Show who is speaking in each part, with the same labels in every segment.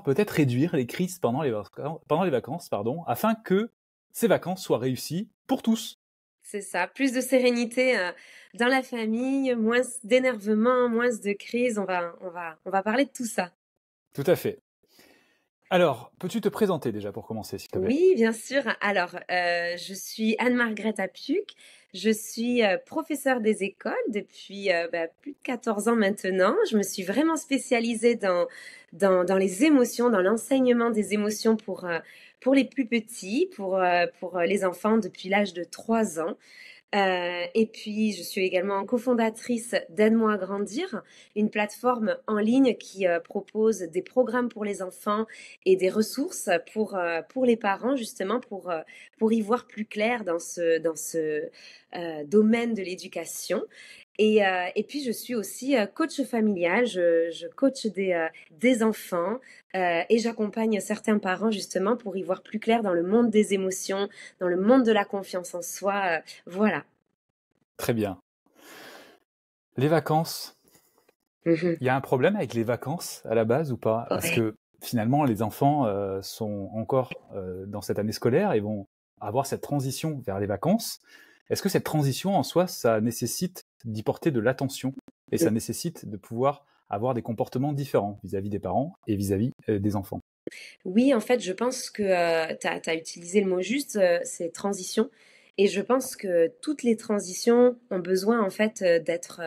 Speaker 1: peut-être réduire les crises pendant les vacances, pardon, afin que ces vacances soient réussies pour tous.
Speaker 2: C'est ça, plus de sérénité dans la famille, moins d'énervement, moins de crise. On va parler de tout ça.
Speaker 1: Tout à fait. Alors, peux-tu te présenter déjà pour commencer, s'il te plaît?
Speaker 2: Oui, bien sûr. Alors, je suis Anne-Margrethe Appiuk. Je suis professeure des écoles depuis plus de 14 ans maintenant. Je me suis vraiment spécialisée dans les émotions, dans l'enseignement des émotions pour les plus petits, pour les enfants depuis l'âge de 3 ans. Et puis, je suis également cofondatrice d'Aide-moi à grandir, une plateforme en ligne qui propose des programmes pour les enfants et des ressources pour les parents, justement, pour y voir plus clair dans ce domaine de l'éducation. Et puis, je suis aussi coach familial. Je coach des enfants et j'accompagne certains parents, justement, pour y voir plus clair dans le monde des émotions, dans le monde de la confiance en soi. Voilà.
Speaker 1: Très bien. Les vacances,
Speaker 2: Mhm.
Speaker 1: il y a un problème avec les vacances à la base ou pas? Parce
Speaker 2: Ouais.
Speaker 1: que finalement, les enfants sont encore dans cette année scolaire et vont avoir cette transition vers les vacances. Est-ce que cette transition en soi, ça nécessite d'y porter de l'attention et ça nécessite de pouvoir avoir des comportements différents vis-à-vis des parents et vis-à-vis des enfants?
Speaker 2: Oui, en fait, je pense que tu as utilisé le mot juste, c'est transition. Et je pense que toutes les transitions ont besoin en fait d'être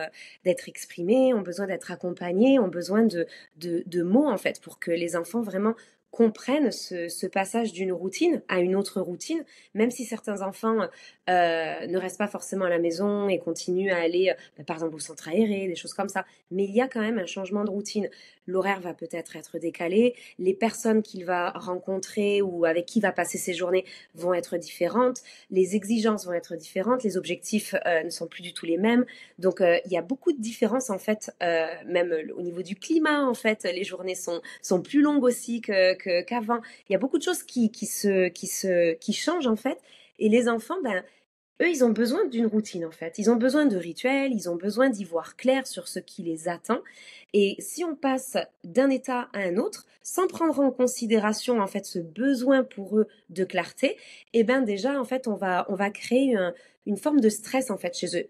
Speaker 2: exprimées, ont besoin d'être accompagnées, ont besoin de mots en fait pour que les enfants vraiment comprennent ce passage d'une routine à une autre routine, même si certains enfants ne restent pas forcément à la maison et continuent à aller par exemple au centre aéré, des choses comme ça. Mais il y a quand même un changement de routine. L'horaire va peut-être être décalé, les personnes qu'il va rencontrer ou avec qui il va passer ses journées vont être différentes, les exigences vont être différentes, les objectifs ne sont plus du tout les mêmes. Donc il y a beaucoup de différences en fait, même au niveau du climat en fait, les journées sont plus longues aussi qu'avant. Il y a beaucoup de choses qui changent en fait. Et les enfants, eux, ils ont besoin d'une routine en fait. Ils ont besoin de rituels, ils ont besoin d'y voir clair sur ce qui les attend. Et si on passe d'un état à un autre, sans prendre en considération en fait ce besoin pour eux de clarté, eh ben déjà en fait on va créer une forme de stress en fait chez eux,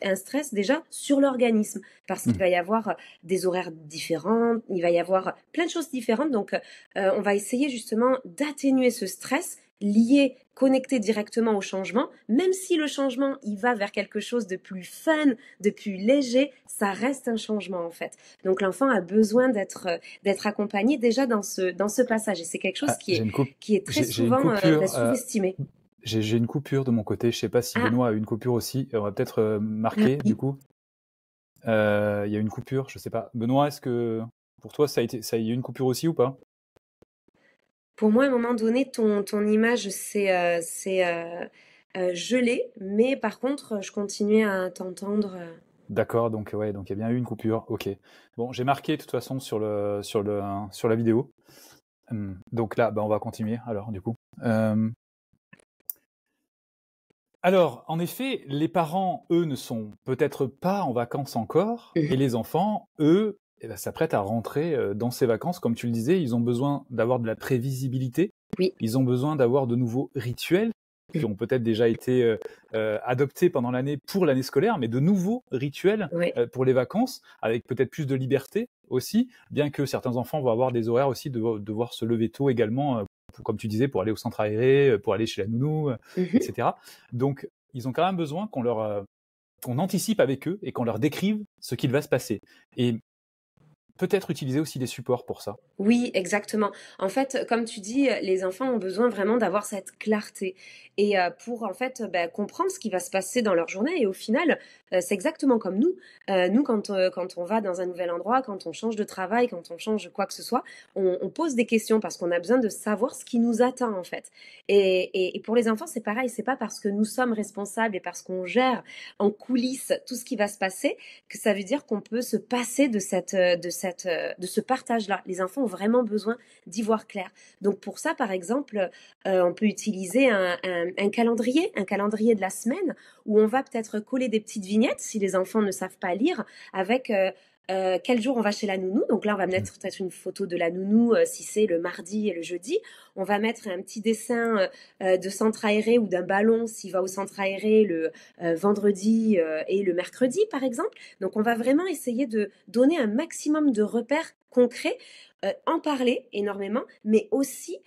Speaker 2: un stress déjà sur l'organisme parce qu'il
Speaker 1: Mmh.
Speaker 2: va y avoir des horaires différents, il va y avoir plein de choses différentes. Donc on va essayer justement d'atténuer ce stress lié, connecté directement au changement, même si le changement, il va vers quelque chose de plus fun, de plus léger, ça reste un changement en fait. Donc l'enfant a besoin d'être accompagné déjà dans ce passage et c'est quelque chose
Speaker 1: Ah,
Speaker 2: qui est, qui est très
Speaker 1: j'ai une
Speaker 2: souvent
Speaker 1: coupure.
Speaker 2: sous-estimé.
Speaker 1: J'ai une coupure de mon côté. Je sais pas si
Speaker 2: Ah,
Speaker 1: Benoît a une coupure aussi. On va peut-être marquer du
Speaker 2: oui.
Speaker 1: coup. Il y a une coupure, je sais pas. Benoît, est-ce que pour toi ça y a eu une coupure aussi ou pas?
Speaker 2: Pour moi, à un moment donné, ton image c'est gelé, mais par contre, je continuais à t'entendre.
Speaker 1: D'accord, donc ouais, donc il y a bien eu une coupure. Ok. Bon, j'ai marqué de toute façon sur la vidéo. Donc là, bah, on va continuer alors du coup. Euh, alors, en effet, les parents, eux, ne sont peut-être pas en vacances encore, et les enfants, eux, eh ben, s'apprêtent à rentrer dans ces vacances. Comme tu le disais, ils ont besoin d'avoir de la prévisibilité,
Speaker 2: Oui.
Speaker 1: ils ont besoin d'avoir de nouveaux rituels qui ont peut-être déjà été adoptés pendant l'année pour l'année scolaire, mais de nouveaux rituels
Speaker 2: Ouais.
Speaker 1: pour les vacances, avec peut-être plus de liberté aussi, bien que certains enfants vont avoir des horaires aussi de devoir se lever tôt également, comme tu disais, pour aller au centre aéré, pour aller chez la nounou,
Speaker 2: Mhm.
Speaker 1: etc. Donc, ils ont quand même besoin qu'on anticipe avec eux et qu'on leur décrive ce qu'il va se passer. Et peut-être utiliser aussi des supports pour ça.
Speaker 2: Oui, exactement. En fait, comme tu dis, les enfants ont besoin vraiment d'avoir cette clarté et pour en fait, comprendre ce qui va se passer dans leur journée et au final, c'est exactement comme nous. Nous quand on va dans un nouvel endroit, quand on change de travail, quand on change quoi que ce soit, on pose des questions parce qu'on a besoin de savoir ce qui nous attend en fait. Et pour les enfants, c'est pareil, c'est pas parce que nous sommes responsables et parce qu'on gère en coulisses tout ce qui va se passer que ça veut dire qu'on peut se passer de ce partage-là. Les enfants ont vraiment besoin d'y voir clair. Donc pour ça, par exemple, on peut utiliser un calendrier de la semaine où on va peut-être coller des petites vignettes si les enfants ne savent pas lire avec quel jour on va chez la nounou. Donc là, on va mettre peut-être une photo de la nounou si c'est le mardi et le jeudi. On va mettre un petit dessin de centre aéré ou d'un ballon s'il va au centre aéré le vendredi et le mercredi, par exemple. Donc, on va vraiment essayer de donner un maximum de repères concrets, en parler énormément, mais aussi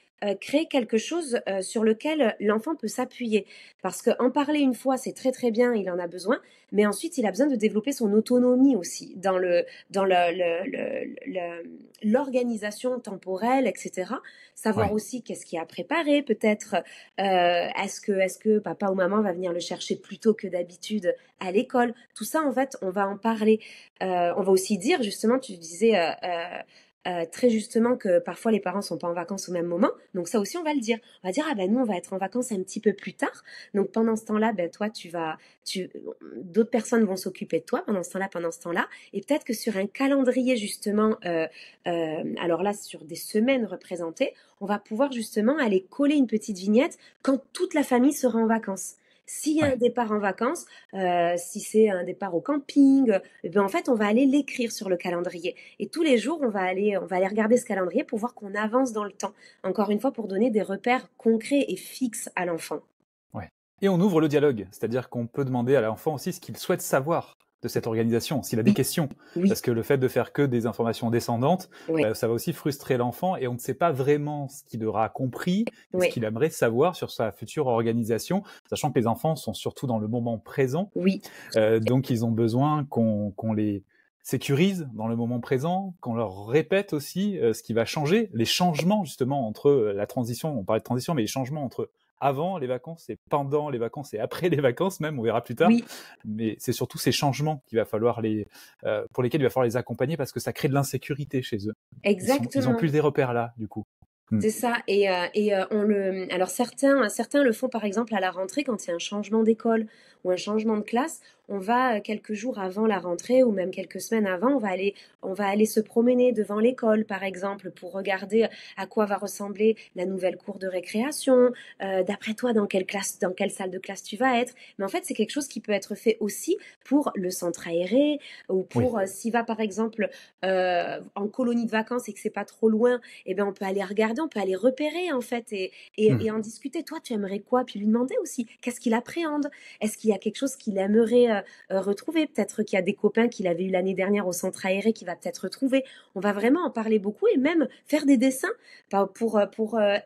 Speaker 2: créer quelque chose sur lequel l'enfant peut s'appuyer. Parce qu'en parler une fois, c'est très très bien, il en a besoin, mais ensuite, il a besoin de développer son autonomie aussi dans l'organisation temporelle, etc. Savoir
Speaker 1: Ouais.
Speaker 2: aussi qu'est-ce qu'il y a à préparer, peut-être est-ce que papa ou maman va venir le chercher plus tôt que d'habitude à l'école. Tout ça, en fait, on va en parler. On va aussi dire, justement, tu disais très justement que parfois les parents sont pas en vacances au même moment. Donc ça aussi, on va le dire. On va dire, ah ben nous, on va être en vacances un petit peu plus tard. Donc pendant ce temps-là, ben toi, d'autres personnes vont s'occuper de toi pendant ce temps-là. Et peut-être que sur un calendrier, justement, alors là, sur des semaines représentées, on va pouvoir justement aller coller une petite vignette quand toute la famille sera en vacances. S'il y a un
Speaker 1: Ouais.
Speaker 2: départ en vacances, si c'est un départ au camping, eh ben en fait, on va aller l'écrire sur le calendrier. Et tous les jours, on va aller regarder ce calendrier pour voir qu'on avance dans le temps. Encore une fois, pour donner des repères concrets et fixes à l'enfant.
Speaker 1: Ouais. Et on ouvre le dialogue, c'est-à-dire qu'on peut demander à l'enfant aussi ce qu'il souhaite savoir de cette organisation, s'il a des
Speaker 2: Oui,
Speaker 1: questions.
Speaker 2: oui,
Speaker 1: Parce que le fait de faire que des informations descendantes,
Speaker 2: oui,
Speaker 1: ça va aussi frustrer l'enfant et on ne sait pas vraiment ce qu'il aura compris et ce
Speaker 2: oui,
Speaker 1: qu'il aimerait savoir sur sa future organisation, sachant que les enfants sont surtout dans le moment présent.
Speaker 2: oui,
Speaker 1: Donc ils ont besoin qu'on les sécurise dans le moment présent, qu'on leur répète aussi ce qui va changer, les changements justement entre la transition, on parlait de transition, mais les changements entre avant les vacances et pendant les vacances et après les vacances même, on verra plus tard.
Speaker 2: oui,
Speaker 1: Mais c'est surtout ces changements qu'il va falloir pour lesquels il va falloir les accompagner parce que ça crée de l'insécurité chez eux. Ils ont
Speaker 2: exactement.
Speaker 1: plus des repères là, du coup. Mm.
Speaker 2: C'est ça. Alors certains le font par exemple à la rentrée quand il y a un changement d'école ou un changement de classe. On va quelques jours avant la rentrée ou même quelques semaines avant, on va aller se promener devant l'école par exemple pour regarder à quoi va ressembler la nouvelle cour de récréation. D'après toi, dans quelle salle de classe tu vas être. Mais en fait, c'est quelque chose qui peut être fait aussi pour le centre aéré ou
Speaker 1: Oui.
Speaker 2: pour s'il va par exemple en colonie de vacances et que c'est pas trop loin, eh ben on peut aller regarder, on peut aller repérer en fait et
Speaker 1: Mm.
Speaker 2: en discuter. Toi, tu aimerais quoi? Puis lui demander aussi, qu'est-ce qu'il appréhende? Est-ce qu'il y a quelque chose qu'il aimerait retrouver? Peut-être qu'il y a des copains qu'il avait eu l'année dernière au centre aéré qu'il va peut-être retrouver. On va vraiment en parler beaucoup et même faire des dessins pour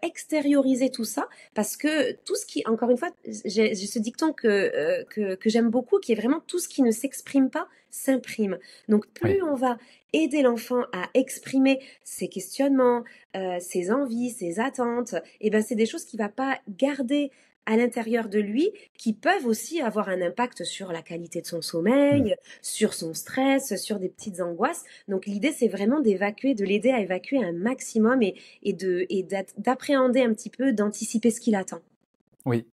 Speaker 2: extérioriser tout ça parce que tout ce qui, encore une fois, j'ai ce dicton que j'aime beaucoup qui est vraiment tout ce qui ne s'exprime pas s'imprime. Donc
Speaker 1: Oui.
Speaker 2: plus on va aider l'enfant à exprimer ses questionnements, ses envies, ses attentes, et ben c'est des choses qu'il va pas garder à l'intérieur de lui, qui peuvent aussi avoir un impact sur la qualité de son
Speaker 1: Mm.
Speaker 2: sommeil, sur son stress, sur des petites angoisses. Donc l'idée c'est vraiment d'évacuer, de l'aider à évacuer un maximum d'appréhender un petit peu, d'anticiper ce qu'il attend.
Speaker 1: Oui.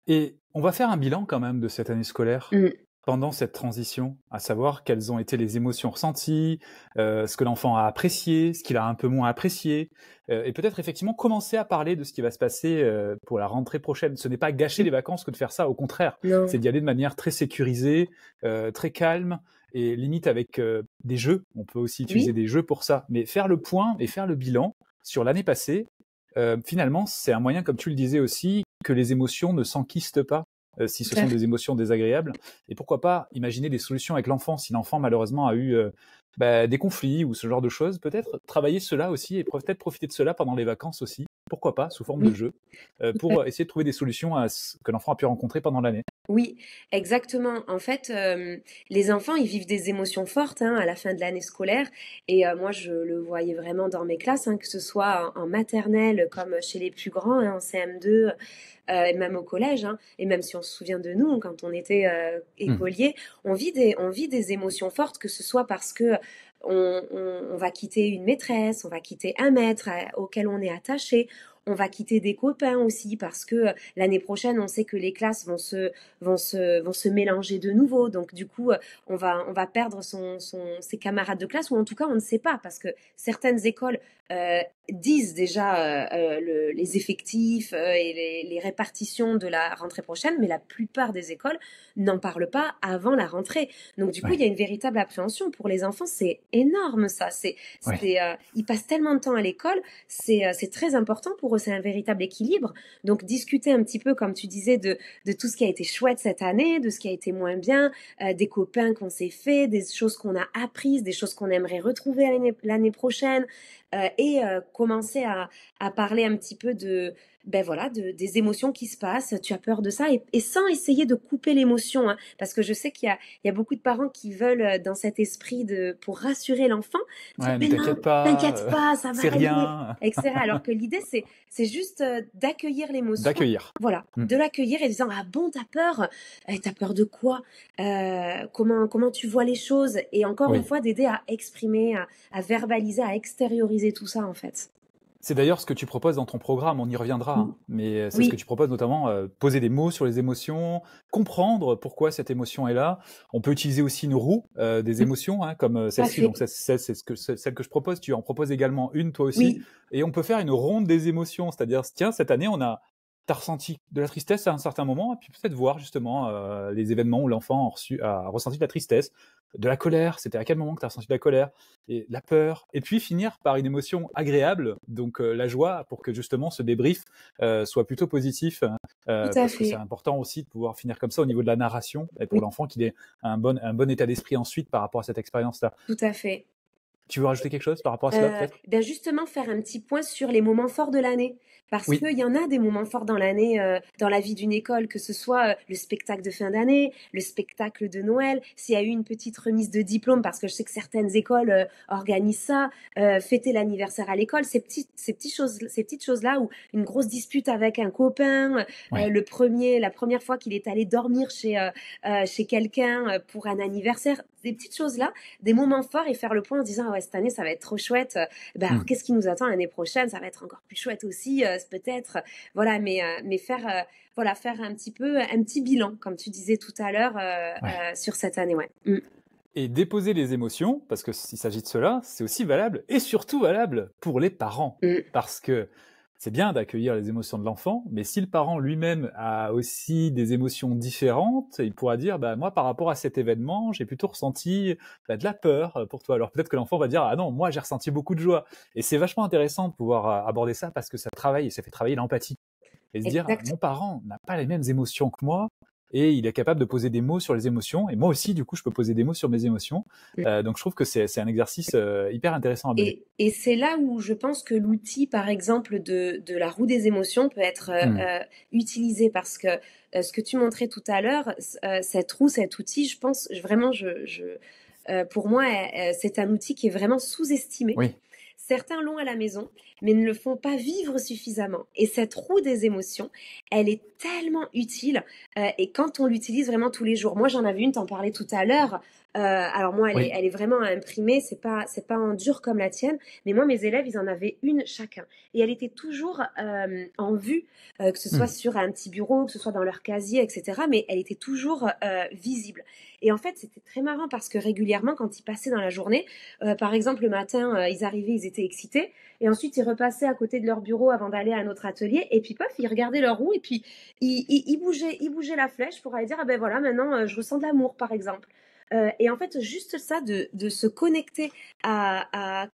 Speaker 1: Et on va faire un bilan quand même de cette année scolaire
Speaker 2: Mm.
Speaker 1: pendant cette transition, à savoir quelles ont été les émotions ressenties, ce que l'enfant a apprécié, ce qu'il a un peu moins apprécié, et peut-être effectivement commencer à parler de ce qui va se passer pour la rentrée prochaine. Ce n'est pas gâcher les vacances que de faire ça, au contraire, c'est
Speaker 2: Non,
Speaker 1: d'y aller de manière très sécurisée, très calme, et limite avec des jeux. On peut aussi utiliser
Speaker 2: oui,
Speaker 1: des jeux pour ça, mais faire le point et faire le bilan sur l'année passée, finalement, c'est un moyen, comme tu le disais aussi, que les émotions ne s'enquistent pas si ce
Speaker 2: tout à
Speaker 1: sont
Speaker 2: fait.
Speaker 1: des émotions désagréables. Et pourquoi pas imaginer des solutions avec l'enfant, si l'enfant malheureusement a eu des conflits ou ce genre de choses, peut-être travailler cela aussi et peut-être profiter de cela pendant les vacances aussi, pourquoi pas, sous forme de
Speaker 2: Oui,
Speaker 1: jeu,
Speaker 2: tout à
Speaker 1: pour essayer de trouver des solutions à ce que l'enfant a pu rencontrer pendant l'année.
Speaker 2: Oui, exactement. En fait, les enfants, ils vivent des émotions fortes hein, à la fin de l'année scolaire. Et moi, je le voyais vraiment dans mes classes, hein, que ce soit en maternelle comme chez les plus grands, hein, en CM2, et même au collège. Hein, et même si on se souvient de nous, quand on était
Speaker 1: Hmm.
Speaker 2: écolier, on vit des émotions fortes, que ce soit parce que on va quitter une maîtresse, on va quitter un maître auquel on est attaché. on va quitter des copains aussi parce que l'année prochaine, on sait que les classes vont se mélanger de nouveau. Donc du coup, on va perdre ses camarades de classe, ou en tout cas, on ne sait pas parce que certaines écoles disent déjà les effectifs et les répartitions de la rentrée prochaine, mais la plupart des écoles n'en parlent pas avant la rentrée. Donc du coup, il y a une véritable appréhension pour les enfants. C'est énorme ça. Ils passent tellement de temps à l'école, c'est très important pour eux. C'est un véritable équilibre. Donc discuter un petit peu, comme tu disais, de tout ce qui a été chouette cette année, de ce qui a été moins bien, des copains qu'on s'est fait, des choses qu'on a apprises, des choses qu'on aimerait retrouver l'année prochaine. Et commencer à parler un petit peu des émotions qui se passent. Tu as peur de ça, et sans essayer de couper l'émotion, hein, parce que je sais qu'il y a beaucoup de parents qui veulent, dans cet esprit pour rassurer l'enfant, dire,
Speaker 1: Ouais, ne
Speaker 2: mais non, t'inquiète pas, ça va
Speaker 1: c'est
Speaker 2: aller,
Speaker 1: rien.
Speaker 2: etc. Alors que l'idée, c'est juste d'accueillir l'émotion.
Speaker 1: D'accueillir.
Speaker 2: Voilà, de l'accueillir et disant, ah bon, t'as peur de quoi, comment tu vois les choses, et encore une fois d'aider à exprimer, à verbaliser, à extérioriser tout ça en fait.
Speaker 1: C'est d'ailleurs ce que tu proposes dans ton programme, on y reviendra, hein, mais c'est ce que tu proposes notamment, poser des mots sur les émotions, comprendre pourquoi cette émotion est là. On peut utiliser aussi une roue des émotions, hein, comme celle-ci, donc c'est celle que je propose, tu en proposes également une toi aussi, et on peut faire une ronde des émotions, c'est-à-dire, tiens, cette année, t'as ressenti de la tristesse à un certain moment, et puis peut-être voir justement les événements où l'enfant a ressenti de la tristesse, de la colère, c'était à quel moment que tu as ressenti de la colère, et la peur, et puis finir par une émotion agréable, donc la joie, pour que justement ce débrief soit plutôt positif, parce que c'est important aussi de pouvoir finir comme ça au niveau de la narration, et pour l'enfant qu'il ait un bon état d'esprit ensuite par rapport à cette expérience-là.
Speaker 2: Tout à fait.
Speaker 1: Tu veux rajouter quelque chose par rapport à cela, peut-être ?
Speaker 2: Justement, faire un petit point sur les moments forts de l'année. Parce qu'il y en a des moments forts dans l'année, dans la vie d'une école, que ce soit le spectacle de fin d'année, le spectacle de Noël, s'il y a eu une petite remise de diplôme, parce que je sais que certaines écoles organisent ça, fêter l'anniversaire à l'école, ces petites choses-là, ou une grosse dispute avec un copain, la première fois qu'il est allé dormir chez quelqu'un pour un anniversaire, des petites choses-là, des moments forts, et faire le point en se disant, cette année, ça va être trop chouette. Alors, qu'est-ce qui nous attend l'année prochaine ? Ça va être encore plus chouette aussi, peut-être. Voilà, mais faire un petit bilan, comme tu disais tout à l'heure, sur cette année,
Speaker 1: Et déposer les émotions, parce que s'il s'agit de cela, c'est aussi valable, et surtout valable pour les parents. Parce que c'est bien d'accueillir les émotions de l'enfant, mais si le parent lui-même a aussi des émotions différentes, il pourra dire, moi, par rapport à cet événement, j'ai plutôt ressenti de la peur pour toi. Alors peut-être que l'enfant va dire, ah non, moi, j'ai ressenti beaucoup de joie. Et c'est vachement intéressant de pouvoir aborder ça, parce que ça fait travailler l'empathie. Et se dire, mon parent n'a pas les mêmes émotions que moi, et il est capable de poser des mots sur les émotions, et moi aussi, du coup, je peux poser des mots sur mes émotions. Donc je trouve que c'est un exercice hyper intéressant à mener.
Speaker 2: Et c'est là où je pense que l'outil, par exemple, de la roue des émotions peut être utilisé, parce que ce que tu montrais tout à l'heure, cette roue, cet outil, je pense vraiment, pour moi, c'est un outil qui est vraiment sous-estimé. Certains l'ont à la maison, mais ne le font pas vivre suffisamment. Et cette roue des émotions, elle est tellement utile. Et quand on l'utilise vraiment tous les jours, moi j'en avais une, t'en parlais tout à l'heure. Alors moi, elle est vraiment à imprimer. C'est pas en dur comme la tienne. Mais moi, mes élèves, ils en avaient une chacun. Et elle était toujours en vue, que ce soit sur un petit bureau, que ce soit dans leur casier, etc. Mais elle était toujours visible. Et en fait, c'était très marrant, parce que régulièrement, quand ils passaient dans la journée, par exemple, le matin, ils arrivaient, ils étaient excités. Et ensuite, ils repassaient à côté de leur bureau avant d'aller à un autre atelier. Et puis, pof, ils regardaient leur roue, et puis ils bougeaient la flèche pour aller dire, voilà, maintenant, je ressens de l'amour, par exemple. Et en fait, juste ça, de se connecter à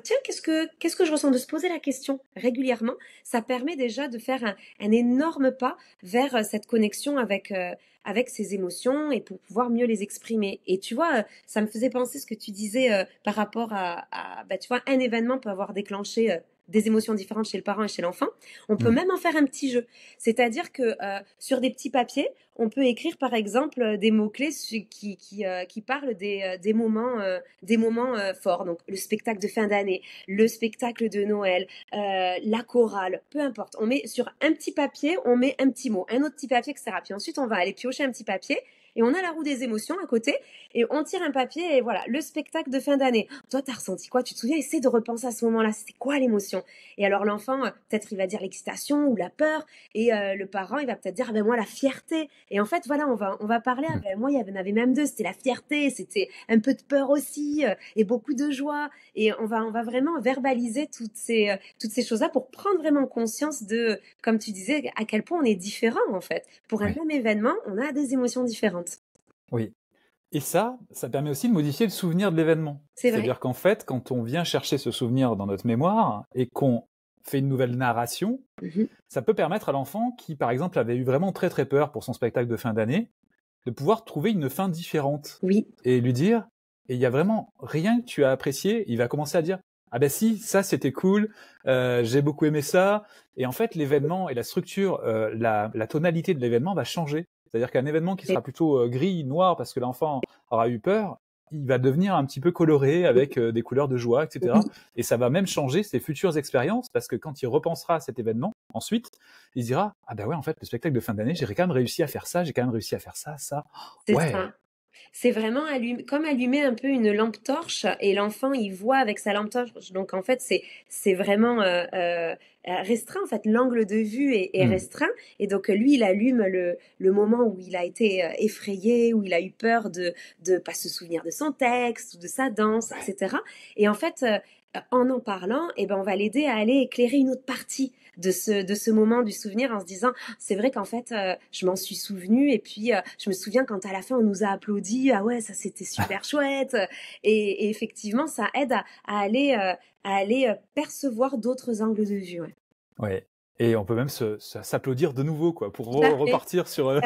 Speaker 2: tiens, qu'est-ce que je ressens, de se poser la question régulièrement, ça permet déjà de faire un énorme pas vers cette connexion avec ses émotions, et pour pouvoir mieux les exprimer. Et tu vois, ça me faisait penser ce que tu disais par rapport à tu vois, un événement peut avoir déclenché des émotions différentes chez le parent et chez l'enfant. On peut même en faire un petit jeu. C'est-à-dire que sur des petits papiers, on peut écrire par exemple des mots-clés qui parlent des moments forts. Donc le spectacle de fin d'année, le spectacle de Noël, la chorale, peu importe. On met sur un petit papier, on met un petit mot, un autre petit papier, etc. Puis ensuite, on va aller piocher un petit papier Et on a la roue des émotions à côté et on tire un papier et voilà, le spectacle de fin d'année. Toi, t'as ressenti quoi? Tu te souviens? Essaie de repenser à ce moment-là. C'était quoi l'émotion? Et alors l'enfant, peut-être il va dire l'excitation ou la peur et le parent, il va peut-être dire, ah ben moi, la fierté. Et en fait, voilà, on va parler, ah ben moi, il y en avait même deux. C'était la fierté, c'était un peu de peur aussi et beaucoup de joie. Et on va vraiment verbaliser toutes ces choses-là pour prendre vraiment conscience de, comme tu disais, à quel point on est différent en fait. Pour un même événement, on a des émotions différentes.
Speaker 1: Oui. Et ça permet aussi de modifier le souvenir de l'événement.
Speaker 2: C'est vrai.
Speaker 1: C'est-à-dire qu'en fait, quand on vient chercher ce souvenir dans notre mémoire et qu'on fait une nouvelle narration, ça peut permettre à l'enfant qui, par exemple, avait eu vraiment très très peur pour son spectacle de fin d'année, de pouvoir trouver une fin différente.
Speaker 2: Oui.
Speaker 1: Et lui dire, et il y a vraiment rien que tu as apprécié, il va commencer à dire, ah ben si, ça c'était cool, j'ai beaucoup aimé ça. Et en fait, l'événement et la structure, la tonalité de l'événement va changer. C'est-à-dire qu'un événement qui sera plutôt gris, noir, parce que l'enfant aura eu peur, il va devenir un petit peu coloré avec des couleurs de joie, etc. Et ça va même changer ses futures expériences, parce que quand il repensera à cet événement, ensuite, il se dira, ah ben ouais, en fait, le spectacle de fin d'année, j'ai quand même réussi à faire ça, j'ai quand même réussi à faire ça, ça.
Speaker 2: C'est ça. C'est vraiment comme allumer un peu une lampe torche et l'enfant il voit avec sa lampe torche. Donc en fait c'est vraiment restreint en fait, l'angle de vue est restreint et donc lui il allume le moment où il a été effrayé, où il a eu peur de pas se souvenir de son texte ou de sa danse, etc. Et en fait en parlant, eh ben on va l'aider à aller éclairer une autre partie de ce moment du souvenir en se disant c'est vrai qu'en fait je m'en suis souvenu et puis je me souviens quand à la fin on nous a applaudi, ah ouais ça c'était super chouette et effectivement ça aide à aller percevoir d'autres angles de vue.
Speaker 1: Ouais. Et on peut même s'applaudir de nouveau, quoi, pour repartir sur,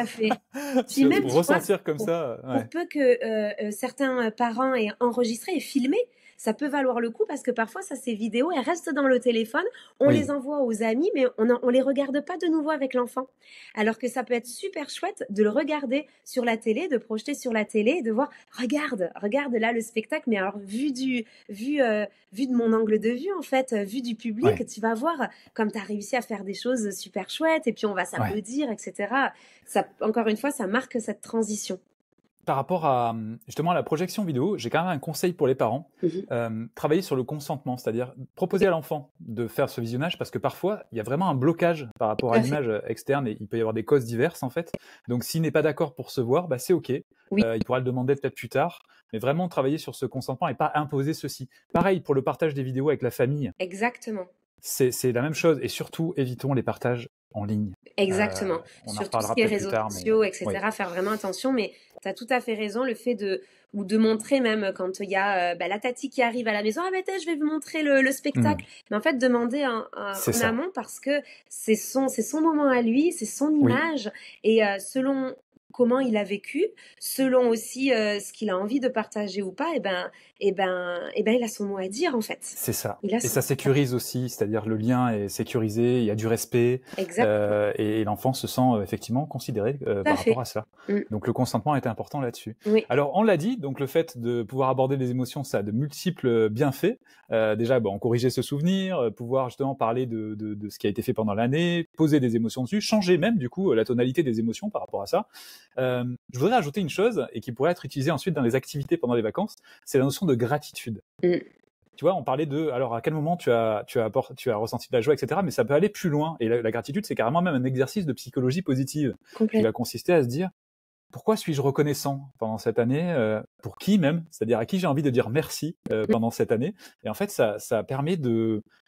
Speaker 1: pour ressentir comme ça.
Speaker 2: Pour peu que certains parents aient enregistré et filmé, ça peut valoir le coup parce que parfois, ces vidéos, elles restent dans le téléphone, on les envoie aux amis, mais on les regarde pas de nouveau avec l'enfant. Alors que ça peut être super chouette de le regarder sur la télé, de projeter sur la télé et de voir, regarde là le spectacle, mais alors vu de mon angle de vue, en fait, vu du public, tu vas voir comme tu as réussi à faire des choses super chouettes et puis on va s'applaudir, etc. Ça, encore une fois, ça marque cette transition.
Speaker 1: Par rapport à justement à la projection vidéo, j'ai quand même un conseil pour les parents. Travailler sur le consentement, c'est-à-dire proposer à l'enfant de faire ce visionnage parce que parfois, il y a vraiment un blocage par rapport à l'image externe et il peut y avoir des causes diverses en fait. Donc s'il n'est pas d'accord pour se voir, bah, c'est OK. Il pourra le demander peut-être plus tard. Mais vraiment travailler sur ce consentement et pas imposer ceci. Pareil pour le partage des vidéos avec la famille.
Speaker 2: Exactement.
Speaker 1: C'est la même chose et surtout évitons les partages en ligne.
Speaker 2: Exactement. Sur tout ce qui est réseaux sociaux, etc. Faire vraiment attention. Mais tu as tout à fait raison. Le fait de montrer même quand il y a la tati qui arrive à la maison, ah ben je vais vous montrer le spectacle. Mais en fait, demander en amont parce que c'est son moment à lui, c'est son image. Et selon comment il a vécu, selon aussi ce qu'il a envie de partager ou pas, et ben il a son mot à dire en fait.
Speaker 1: C'est ça. Et ça sécurise aussi, c'est-à-dire le lien est sécurisé, il y a du respect, et l'enfant se sent effectivement considéré par rapport à ça. Donc le consentement est important là-dessus. Alors on l'a dit, donc le fait de pouvoir aborder les émotions, ça a de multiples bienfaits. Déjà, en corriger ce souvenir, pouvoir justement parler de ce qui a été fait pendant l'année, poser des émotions dessus, changer même du coup la tonalité des émotions par rapport à ça. Je voudrais ajouter une chose et qui pourrait être utilisée ensuite dans les activités pendant les vacances, c'est la notion de gratitude. Tu vois, on parlait alors à quel moment tu as ressenti de la joie, etc. Mais ça peut aller plus loin. Et la gratitude, c'est carrément même un exercice de psychologie positive qui va consister à se dire pourquoi suis-je reconnaissant pendant cette année, pour qui même, c'est-à-dire à qui j'ai envie de dire merci pendant cette année. Et en fait, ça permet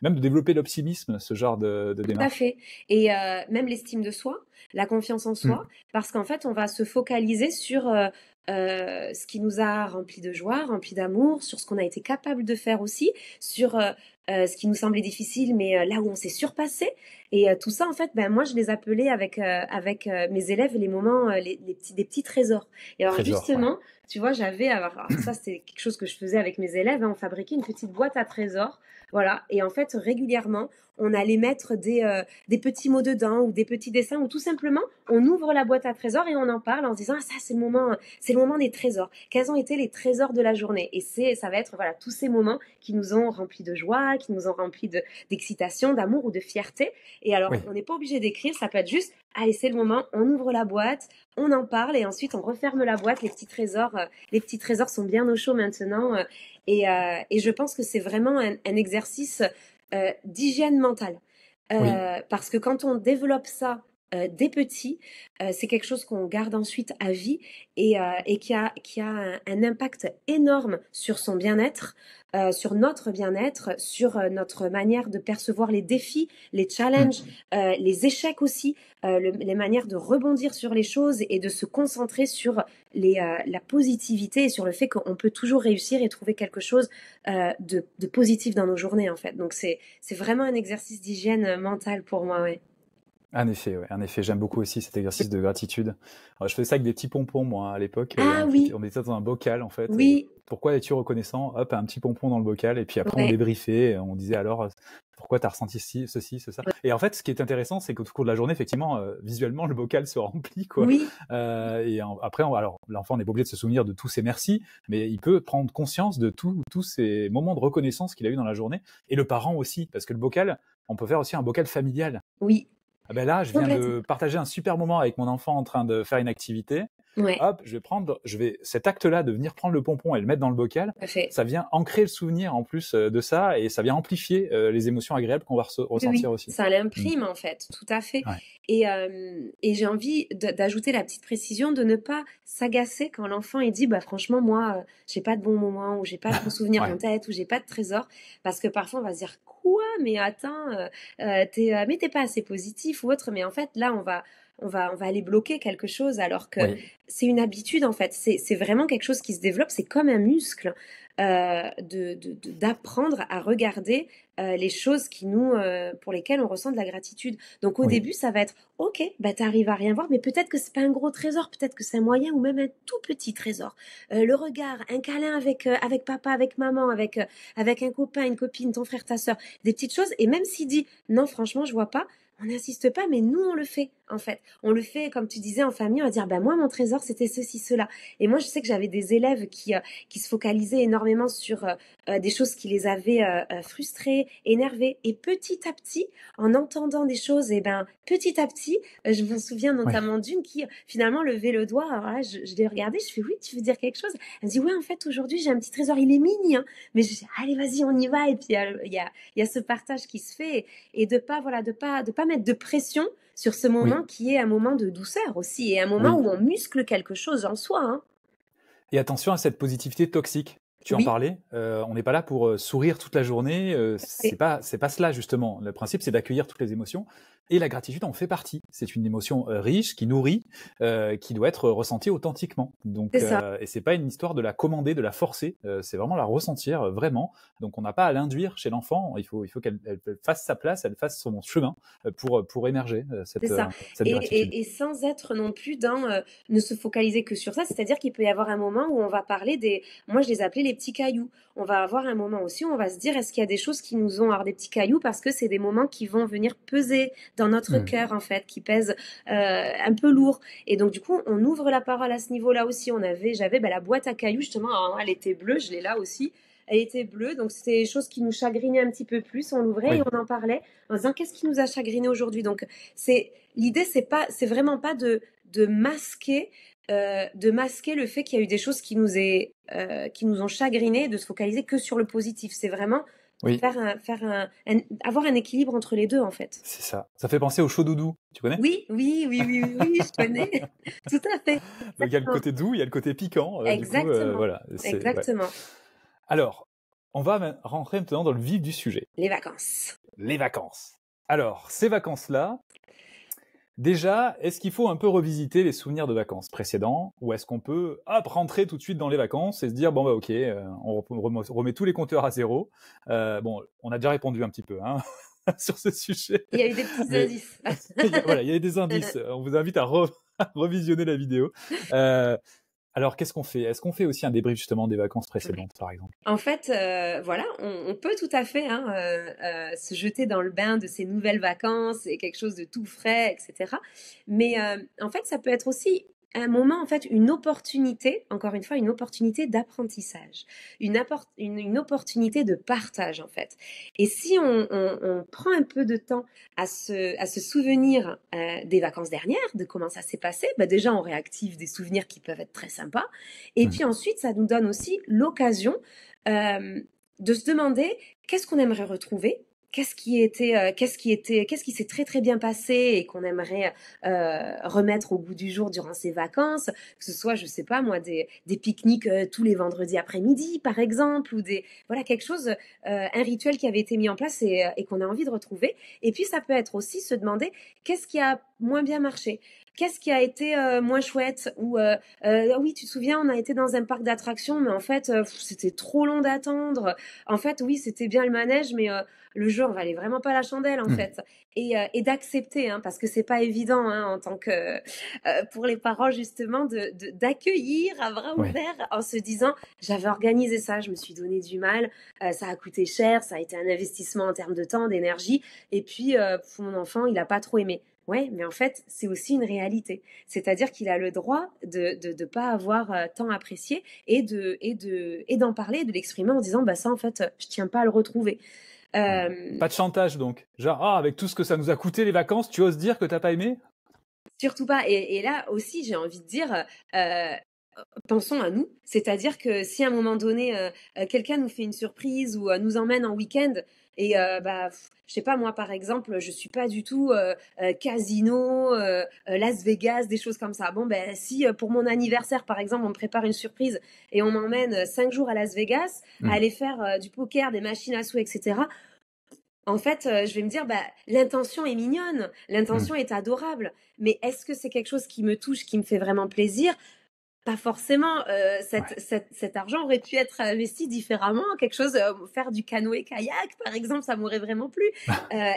Speaker 1: même de développer l'optimisme, ce genre de démarche.
Speaker 2: Tout à fait. Et même l'estime de soi, la confiance en soi, parce qu'en fait, on va se focaliser sur ce qui nous a rempli de joie, rempli d'amour, sur ce qu'on a été capable de faire aussi, sur ce qui nous semblait difficile, mais là où on s'est surpassé. Et tout ça, en fait, moi, je les appelais avec mes élèves les moments, des petits trésors. Et alors, justement, tu vois, alors ça, c'est quelque chose que je faisais avec mes élèves. On fabriquait une petite boîte à trésors Voilà. Et en fait, régulièrement, on allait mettre des petits mots dedans ou des petits dessins ou tout simplement, on ouvre la boîte à trésors et on en parle en se disant, ah, ça, c'est le moment des trésors. Quels ont été les trésors de la journée? Et ça va être, voilà, tous ces moments qui nous ont remplis de joie, qui nous ont remplis d'excitation, d'amour ou de fierté. Et alors,
Speaker 1: Oui.
Speaker 2: on n'est pas obligé d'écrire, ça peut être juste, allez, c'est le moment, on ouvre la boîte, on en parle et ensuite on referme la boîte. Les petits trésors sont bien au chaud maintenant. Et je pense que c'est vraiment un exercice d'hygiène mentale.
Speaker 1: Oui.
Speaker 2: Parce que quand on développe ça dès petit, c'est quelque chose qu'on garde ensuite à vie et qui a un impact énorme sur son bien-être, sur notre bien-être, sur notre manière de percevoir les défis, les challenges,
Speaker 1: Mm.
Speaker 2: les échecs aussi, les manières de rebondir sur les choses et de se concentrer sur la positivité et sur le fait qu'on peut toujours réussir et trouver quelque chose de positif dans nos journées en fait. Donc c'est vraiment un exercice d'hygiène mentale pour moi, ouais.
Speaker 1: En effet, ouais. En effet, j'aime beaucoup aussi cet exercice de gratitude. Alors, je faisais ça avec des petits pompons, moi, à l'époque.
Speaker 2: Ah oui,
Speaker 1: On était dans un bocal, en fait. Et
Speaker 2: oui,
Speaker 1: pourquoi es-tu reconnaissant? Hop, un petit pompon dans le bocal. Et puis après, on
Speaker 2: ouais,
Speaker 1: débriefait. On disait alors, pourquoi tu as ressenti ceci, ça. Et en fait, ce qui est intéressant, c'est qu'au cours de la journée, effectivement, visuellement, le bocal se remplit, quoi.
Speaker 2: oui,
Speaker 1: Après, alors, l'enfant n'est pas obligé de se souvenir de tous ses merci, mais il peut prendre conscience de tous ces moments de reconnaissance qu'il a eu dans la journée. Et le parent aussi, parce que le bocal, on peut faire aussi un bocal familial.
Speaker 2: oui,
Speaker 1: Ah ben là, je viens
Speaker 2: complètement.
Speaker 1: de partager un super moment avec mon enfant en train de faire une activité.
Speaker 2: Ouais,
Speaker 1: Hop, cet acte-là de venir prendre le pompon et le mettre dans le bocal,
Speaker 2: tout à fait.
Speaker 1: ça vient ancrer le souvenir en plus de ça et ça vient amplifier les émotions agréables qu'on va
Speaker 2: Oui, oui,
Speaker 1: ressentir aussi.
Speaker 2: ça
Speaker 1: Mm.
Speaker 2: l'imprime en fait, tout à fait.
Speaker 1: Ouais.
Speaker 2: Et j'ai envie d'ajouter la petite précision de ne pas s'agacer quand l'enfant il dit bah franchement moi j'ai pas de bons moments ou j'ai pas de bons souvenirs en
Speaker 1: Ouais.
Speaker 2: tête ou j'ai pas de trésor parce que parfois on va se dire quoi mais attends mais t'es pas assez positif ou autre mais en fait là on va aller bloquer quelque chose alors que
Speaker 1: Oui.
Speaker 2: c'est une habitude en fait c'est vraiment quelque chose qui se développe c'est comme un muscle d'apprendre à regarder les choses pour lesquelles on ressent de la gratitude. Donc au
Speaker 1: Oui.
Speaker 2: début, ça va être ok, bah t'arrives à rien voir, mais peut-être que c'est pas un gros trésor, peut-être que c'est un moyen ou même un tout petit trésor. Le regard, un câlin avec papa, avec maman, avec un copain, une copine, ton frère, ta sœur, des petites choses. Et même s'il dit non, franchement, je vois pas. On n'insiste pas, mais nous, on le fait, en fait. On le fait, comme tu disais, en famille, on va dire, bah, moi, mon trésor, c'était ceci, cela. Et moi, je sais que j'avais des élèves qui se focalisaient énormément sur des choses qui les avaient frustrés, énervés. Et petit à petit, en entendant des choses, et ben petit à petit, je me souviens
Speaker 1: Oui.
Speaker 2: notamment d'une qui finalement levait le doigt. Alors là, je l'ai regardée, je fais oui, tu veux dire quelque chose? Elle me dit ouais, en fait aujourd'hui j'ai un petit trésor, il est mini, hein. Mais je dis allez vas-y on y va. Et puis il y a ce partage qui se fait et de pas voilà de pas mettre de pression sur ce moment
Speaker 1: Oui.
Speaker 2: qui est un moment de douceur aussi et un moment
Speaker 1: Oui.
Speaker 2: où on muscle quelque chose en soi. Hein.
Speaker 1: Et attention à cette positivité toxique. Tu en
Speaker 2: Oui,
Speaker 1: parlais. On n'est pas là pour sourire toute la journée.
Speaker 2: c'est
Speaker 1: C'est pas cela justement. Le principe, c'est d'accueillir toutes les émotions. Et la gratitude en fait partie. C'est une émotion riche, qui nourrit, qui doit être ressentie authentiquement. Donc,
Speaker 2: ça.
Speaker 1: et c'est pas une histoire de la commander, de la forcer. C'est vraiment la ressentir vraiment. Donc, on n'a pas à l'induire chez l'enfant. Il faut qu'elle fasse sa place, elle fasse son chemin pour émerger
Speaker 2: C'est ça.
Speaker 1: cette gratitude.
Speaker 2: Et sans être non plus dans ne se focaliser que sur ça, c'est-à-dire qu'il peut y avoir un moment où on va parler moi je les appelais les petits cailloux. On va avoir un moment aussi où on va se dire est-ce qu'il y a des choses qui nous ont, alors des petits cailloux parce que c'est des moments qui vont venir peser dans notre
Speaker 1: Mm.
Speaker 2: cœur en fait, qui pèsent un peu lourd. Et donc du coup on ouvre la parole à ce niveau-là aussi. J'avais la boîte à cailloux justement, alors, elle était bleue, je l'ai là aussi. Elle était bleue, donc c'était des choses qui nous chagrinaient un petit peu plus. On l'ouvrait et
Speaker 1: Oui.
Speaker 2: on en parlait en disant qu'est-ce qui nous a chagriné aujourd'hui. Donc l'idée, c'est vraiment pas de masquer le fait qu'il y a eu des choses qui nous ont chagrinés, de se focaliser que sur le positif. C'est vraiment
Speaker 1: Oui.
Speaker 2: avoir un équilibre entre les deux en fait.
Speaker 1: C'est ça. Ça fait penser au chaud doudou. Tu connais?
Speaker 2: Oui, oui, oui, oui, oui, oui, je connais. Tout à fait.
Speaker 1: Donc il y a le
Speaker 2: Exactement.
Speaker 1: côté doux, il y a le côté piquant. Du coup,
Speaker 2: Exactement.
Speaker 1: voilà. Ouais.
Speaker 2: Exactement.
Speaker 1: Alors, on va rentrer maintenant dans le vif du sujet.
Speaker 2: Les vacances.
Speaker 1: Les vacances. Alors, ces vacances-là, déjà, est-ce qu'il faut un peu revisiter les souvenirs de vacances précédents ou est-ce qu'on peut rentrer tout de suite dans les vacances et se dire bon bah ok, on remet tous les compteurs à zéro. Bon, on a déjà répondu un petit peu hein, sur ce sujet,
Speaker 2: Il y a eu des petits
Speaker 1: mais
Speaker 2: indices.
Speaker 1: voilà, il y a des indices. On vous invite à revisionner la vidéo. Alors, qu'est-ce qu'on fait? Est-ce qu'on fait aussi un débrief justement des vacances précédentes, par exemple?
Speaker 2: En fait, voilà, on peut tout à fait hein, se jeter dans le bain de ces nouvelles vacances, c'est quelque chose de tout frais, etc. Mais en fait, ça peut être aussi un moment, en fait, une opportunité, encore une fois, une opportunité d'apprentissage, une opportunité de partage, en fait. Et si on prend un peu de temps à se souvenir des vacances dernières, de comment ça s'est passé, bah déjà, on réactive des souvenirs qui peuvent être très sympas. Et
Speaker 1: Mmh.
Speaker 2: puis ensuite, ça nous donne aussi l'occasion euh, de se demander qu'est-ce qu'on aimerait retrouver, qu'est-ce qui s'est très très bien passé et qu'on aimerait remettre au goût du jour durant ces vacances, que ce soit, je sais pas moi, des pique-niques tous les vendredis après-midi, par exemple, ou voilà, quelque chose, un rituel qui avait été mis en place et qu'on a envie de retrouver. Et puis, ça peut être aussi se demander qu'est-ce qui a moins bien marché. Qu'est-ce qui a été moins chouette ou oui, tu te souviens, on a été dans un parc d'attractions, mais en fait, c'était trop long d'attendre. En fait, oui, c'était bien le manège, mais le jeu en valait vraiment pas la chandelle, en
Speaker 1: Mmh.
Speaker 2: fait. Et d'accepter, hein, parce que c'est pas évident, hein, en tant que pour les parents justement, d'accueillir à bras
Speaker 1: Ouais.
Speaker 2: ouverts en se disant, j'avais organisé ça, je me suis donné du mal, ça a coûté cher, ça a été un investissement en termes de temps, d'énergie, et puis pour mon enfant, il a pas trop aimé. Ouais, mais en fait, c'est aussi une réalité. C'est-à-dire qu'il a le droit de pas avoir tant apprécié et d'en parler, de l'exprimer en disant, bah ça, en fait, je tiens pas à le retrouver.
Speaker 1: Ouais.
Speaker 2: Euh,
Speaker 1: Pas de chantage donc. Genre, ah, avec tout ce que ça nous a coûté les vacances, tu oses dire que t'as pas aimé?
Speaker 2: Surtout pas. Et là aussi, j'ai envie de dire, euh, pensons à nous. C'est-à-dire que si à un moment donné, quelqu'un nous fait une surprise ou nous emmène en week-end et bah, je sais pas moi par exemple, je suis pas du tout casino, Las Vegas, des choses comme ça. Bon ben si pour mon anniversaire par exemple, on me prépare une surprise et on m'emmène 5 jours à Las Vegas à
Speaker 1: Mmh.
Speaker 2: aller faire du poker, des machines à sous, etc. En fait, je vais me dire, bah, l'intention est mignonne,
Speaker 1: Mmh.
Speaker 2: l'intention est adorable, mais est-ce que c'est quelque chose qui me touche, qui me fait vraiment plaisir? Pas forcément,
Speaker 1: Ouais.
Speaker 2: cet argent aurait pu être investi différemment, quelque chose, faire du canoë-kayak par exemple, ça m'aurait vraiment plu.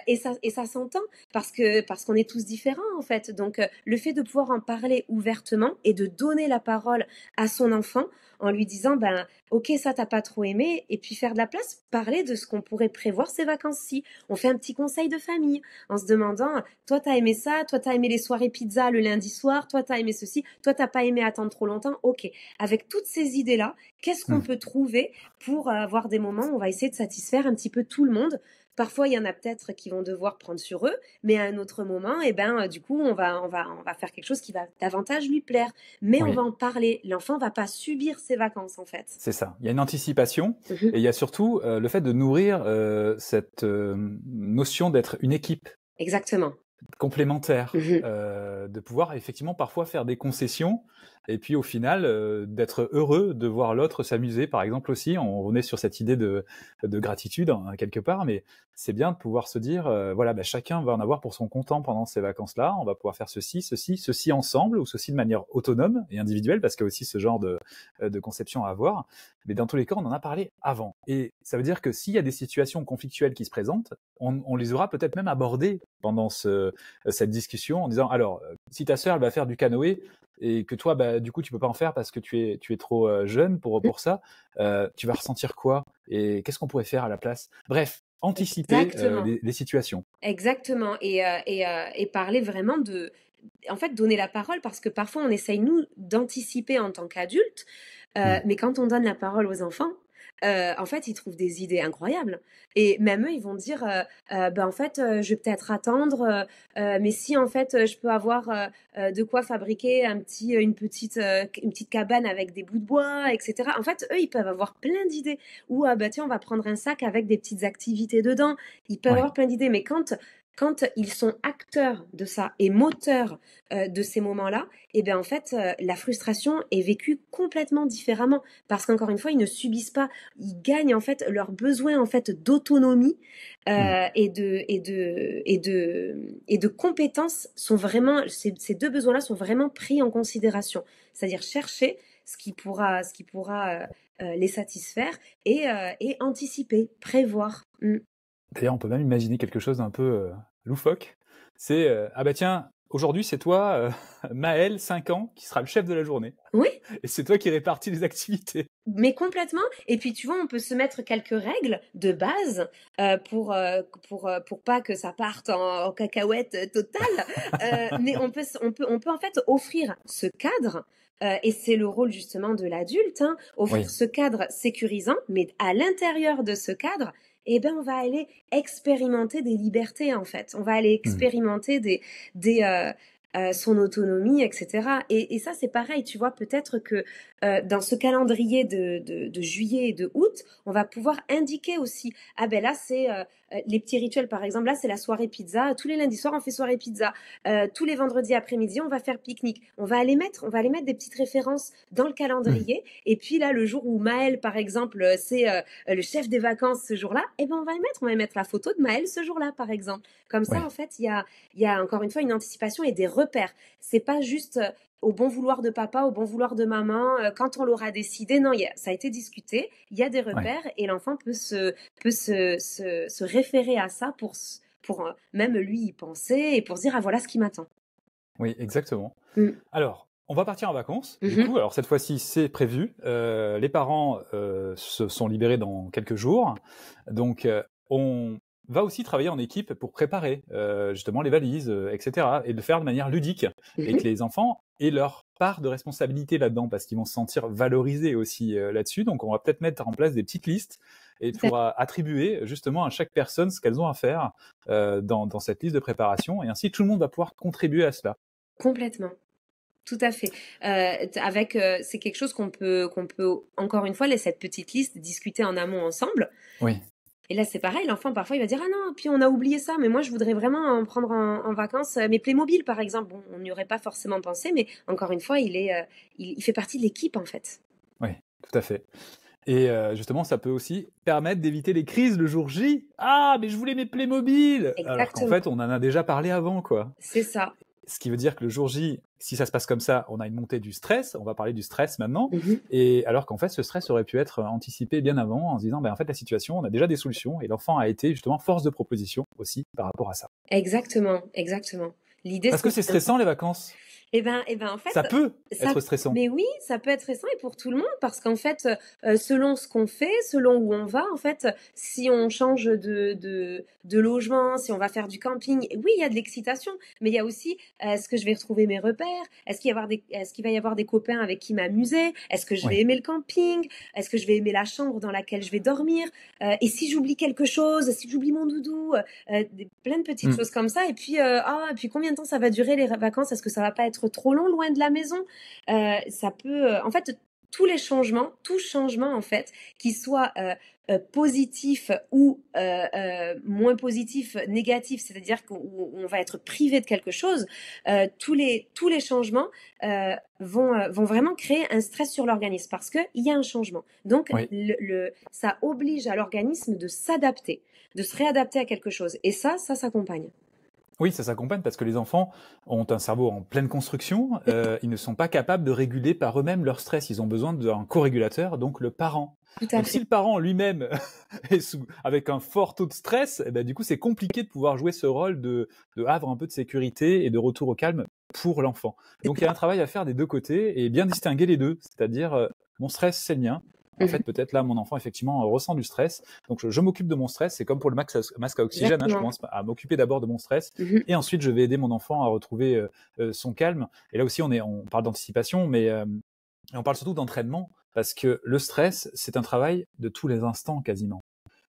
Speaker 2: Et ça s'entend parce qu'on est tous différents en fait. Donc le fait de pouvoir en parler ouvertement et de donner la parole à son enfant en lui disant: «Ben, OK, ça tu pas trop aimé» et puis faire de la place, parler de ce qu'on pourrait prévoir ces vacances-ci. On fait un petit conseil de famille en se demandant: «Toi tu aimé ça, toi tu aimé les soirées pizza le lundi soir, toi tu aimé ceci, toi tu pas aimé attendre trop longtemps, ok. Avec toutes ces idées-là, qu'est-ce qu'on
Speaker 1: Mmh.
Speaker 2: peut trouver pour avoir des moments où on va essayer de satisfaire un petit peu tout le monde. Parfois, il y en a peut-être qui vont devoir prendre sur eux, mais à un autre moment, eh ben, du coup, on va faire quelque chose qui va davantage lui plaire. Mais on va
Speaker 1: Oui,
Speaker 2: en parler. L'enfant va pas subir ses vacances, en fait.
Speaker 1: c'est ça. Il y a une anticipation
Speaker 2: Mhm.
Speaker 1: et il y a surtout le fait de nourrir cette notion d'être une équipe
Speaker 2: Exactement.
Speaker 1: complémentaire,
Speaker 2: Mhm.
Speaker 1: de pouvoir effectivement parfois faire des concessions et puis au final d'être heureux de voir l'autre s'amuser. Par exemple aussi, on est sur cette idée de gratitude hein, quelque part, mais c'est bien de pouvoir se dire, voilà, bah, chacun va en avoir pour son compte pendant ces vacances-là. On va pouvoir faire ceci ensemble ou ceci de manière autonome et individuelle, parce qu'il y a aussi ce genre de conception à avoir. Mais dans tous les cas, on en a parlé avant. Et ça veut dire que s'il y a des situations conflictuelles qui se présentent, on les aura peut-être même abordées pendant cette discussion en disant alors si ta sœur elle va faire du canoë et que toi bah du coup tu peux pas en faire parce que tu es trop jeune pour ça, tu vas ressentir quoi et qu'est-ce qu'on pourrait faire à la place? Bref, anticiper
Speaker 2: Exactement.
Speaker 1: les situations.
Speaker 2: Exactement. Et parler vraiment en fait, donner la parole parce que parfois on essaye, nous, d'anticiper en tant qu'adultes,
Speaker 1: Mm.
Speaker 2: mais quand on donne la parole aux enfants, en fait, ils trouvent des idées incroyables. Et même eux, ils vont dire, ben, en fait, je vais peut-être attendre, mais si en fait, je peux avoir de quoi fabriquer une petite cabane avec des bouts de bois, etc. En fait, eux, ils peuvent avoir plein d'idées. Ou, bah, tiens, on va prendre un sac avec des petites activités dedans. Ils peuvent
Speaker 1: Ouais.
Speaker 2: avoir plein d'idées. Mais quand ils sont acteurs de ça et moteurs de ces moments-là, et bien en fait, la frustration est vécue complètement différemment parce qu'encore une fois, ils ne subissent pas, ils gagnent en fait leur besoin en fait d'autonomie
Speaker 1: Mm.
Speaker 2: et de compétences sont vraiment, ces deux besoins-là sont vraiment pris en considération. C'est-à-dire chercher ce qui pourra les satisfaire et anticiper, prévoir.
Speaker 1: D'ailleurs, on peut même imaginer quelque chose d'un peu loufoque. C'est ah bah tiens, aujourd'hui, c'est toi, Maël, 5 ans, qui sera le chef de la journée.
Speaker 2: Oui,
Speaker 1: Et c'est toi qui répartis les activités.
Speaker 2: mais complètement. Et puis, tu vois, on peut se mettre quelques règles de base pour pas que ça parte en cacahuète totale. Mais on peut en fait offrir ce cadre. Et c'est le rôle justement de l'adulte, hein, offrir
Speaker 1: Oui.
Speaker 2: ce cadre sécurisant, mais à l'intérieur de ce cadre, eh ben, on va aller expérimenter des libertés en fait. On va aller
Speaker 1: Mmh.
Speaker 2: expérimenter son autonomie, etc. Et ça, c'est pareil, tu vois, peut-être que dans ce calendrier de juillet et de août, on va pouvoir indiquer aussi, ah ben là, c'est les petits rituels, par exemple, là, c'est la soirée pizza. Tous les lundis soirs, on fait soirée pizza. Tous les vendredis après-midi, on va faire pique-nique. On va aller mettre des petites références dans le
Speaker 1: Mmh.
Speaker 2: calendrier. Et puis là, le jour où Maël, par exemple, c'est le chef des vacances ce jour-là, eh ben, on va mettre la photo de Maël ce jour-là, par exemple. Comme ça,
Speaker 1: Oui.
Speaker 2: en fait, il y a encore une fois une anticipation et des repères. C'est pas juste au bon vouloir de papa, au bon vouloir de maman, quand on l'aura décidé. Non, ça a été discuté, il y a des
Speaker 1: Ouais.
Speaker 2: repères et l'enfant peut se référer à ça pour même lui y penser et pour se dire, ah voilà ce qui m'attend.
Speaker 1: Oui, exactement.
Speaker 2: Mm.
Speaker 1: Alors, on va partir en vacances, du
Speaker 2: Mhm.
Speaker 1: coup. Alors, cette fois-ci, c'est prévu. Les parents se sont libérés dans quelques jours. Donc, on va aussi travailler en équipe pour préparer justement les valises, etc. Et de le faire de manière ludique. Et que
Speaker 2: Mhm.
Speaker 1: les enfants aient leur part de responsabilité là-dedans, parce qu'ils vont se sentir valorisés aussi là-dessus. Donc, on va peut-être mettre en place des petites listes et
Speaker 2: Tout à
Speaker 1: pour attribuer justement à chaque personne ce qu'elles ont à faire dans cette liste de préparation. Et ainsi, tout le monde va pouvoir contribuer à cela.
Speaker 2: Complètement. Tout à fait. C'est quelque chose qu'on peut encore une fois, cette petite liste, discuter en amont ensemble.
Speaker 1: Oui.
Speaker 2: Et là, c'est pareil, l'enfant, parfois, il va dire, ah non, puis on a oublié ça, mais moi, je voudrais vraiment en prendre en vacances mes Playmobil, par exemple. Bon, on n'y aurait pas forcément pensé, mais encore une fois, il fait partie de l'équipe, en fait.
Speaker 1: Oui, tout à fait. Et justement, ça peut aussi permettre d'éviter les crises le jour J. Ah, mais je voulais mes Playmobil! Alors qu'en
Speaker 2: Exactement.
Speaker 1: fait, on en a déjà parlé avant, quoi.
Speaker 2: C'est ça.
Speaker 1: Ce qui veut dire que le jour J, si ça se passe comme ça, on a une montée du stress. On va parler du stress maintenant.
Speaker 2: Mhm.
Speaker 1: Et alors qu'en fait, ce stress aurait pu être anticipé bien avant en se disant, ben, en fait, la situation, on a déjà des solutions. Et l'enfant a été justement force de proposition aussi par rapport à ça.
Speaker 2: Exactement, exactement. L'idée,
Speaker 1: Parce que
Speaker 2: c'est
Speaker 1: c'est stressant, les vacances.
Speaker 2: eh ben, en
Speaker 1: Ça
Speaker 2: fait,
Speaker 1: peut
Speaker 2: ça,
Speaker 1: être stressant.
Speaker 2: mais oui, ça peut être stressant et pour tout le monde parce qu'en fait, selon ce qu'on fait, selon où on va, en fait, si on change de logement, si on va faire du camping, oui, il y a de l'excitation, mais il y a aussi, est-ce que je vais retrouver mes repères? Est-ce qu'il va y avoir des copains avec qui m'amuser? Est-ce que je vais
Speaker 1: Oui.
Speaker 2: aimer le camping? Est-ce que je vais aimer la chambre dans laquelle je vais dormir? Et si j'oublie quelque chose, si j'oublie mon doudou, plein de petites
Speaker 1: Mm.
Speaker 2: choses comme ça. Et puis, et puis combien de temps ça va durer les vacances? Est-ce que ça va pas être trop long loin de la maison? Ça peut, en fait, tout changement en fait, qui soit positif ou moins positif, négatif, c'est-à-dire qu'on va être privé de quelque chose, tous les changements vont vraiment créer un stress sur l'organisme parce qu'il y a un changement. Donc,
Speaker 1: Oui.
Speaker 2: ça oblige à l'organisme de s'adapter, de se réadapter à quelque chose. Et ça s'accompagne.
Speaker 1: Oui, ça s'accompagne parce que les enfants ont un cerveau en pleine construction. Ils ne sont pas capables de réguler par eux-mêmes leur stress. Ils ont besoin d'un co-régulateur, donc le parent.
Speaker 2: Tout à
Speaker 1: Donc si
Speaker 2: fait.
Speaker 1: le parent lui-même est avec un fort taux de stress, eh ben, du coup c'est compliqué de pouvoir jouer ce rôle de havre un peu de sécurité et de retour au calme pour l'enfant. Donc il y a un travail à faire des deux côtés et bien distinguer les deux. C'est-à-dire mon stress c'est le mien. En fait,
Speaker 2: Mhm.
Speaker 1: peut-être là, mon enfant, effectivement, ressent du stress. Donc, je m'occupe de mon stress. C'est comme pour le masque à oxygène. Hein, je
Speaker 2: Exactement.
Speaker 1: commence à m'occuper d'abord de mon stress.
Speaker 2: Mhm.
Speaker 1: Et ensuite, je vais aider mon enfant à retrouver son calme. Et là aussi, on parle d'anticipation, mais on parle surtout d'entraînement. Parce que le stress, c'est un travail de tous les instants, quasiment.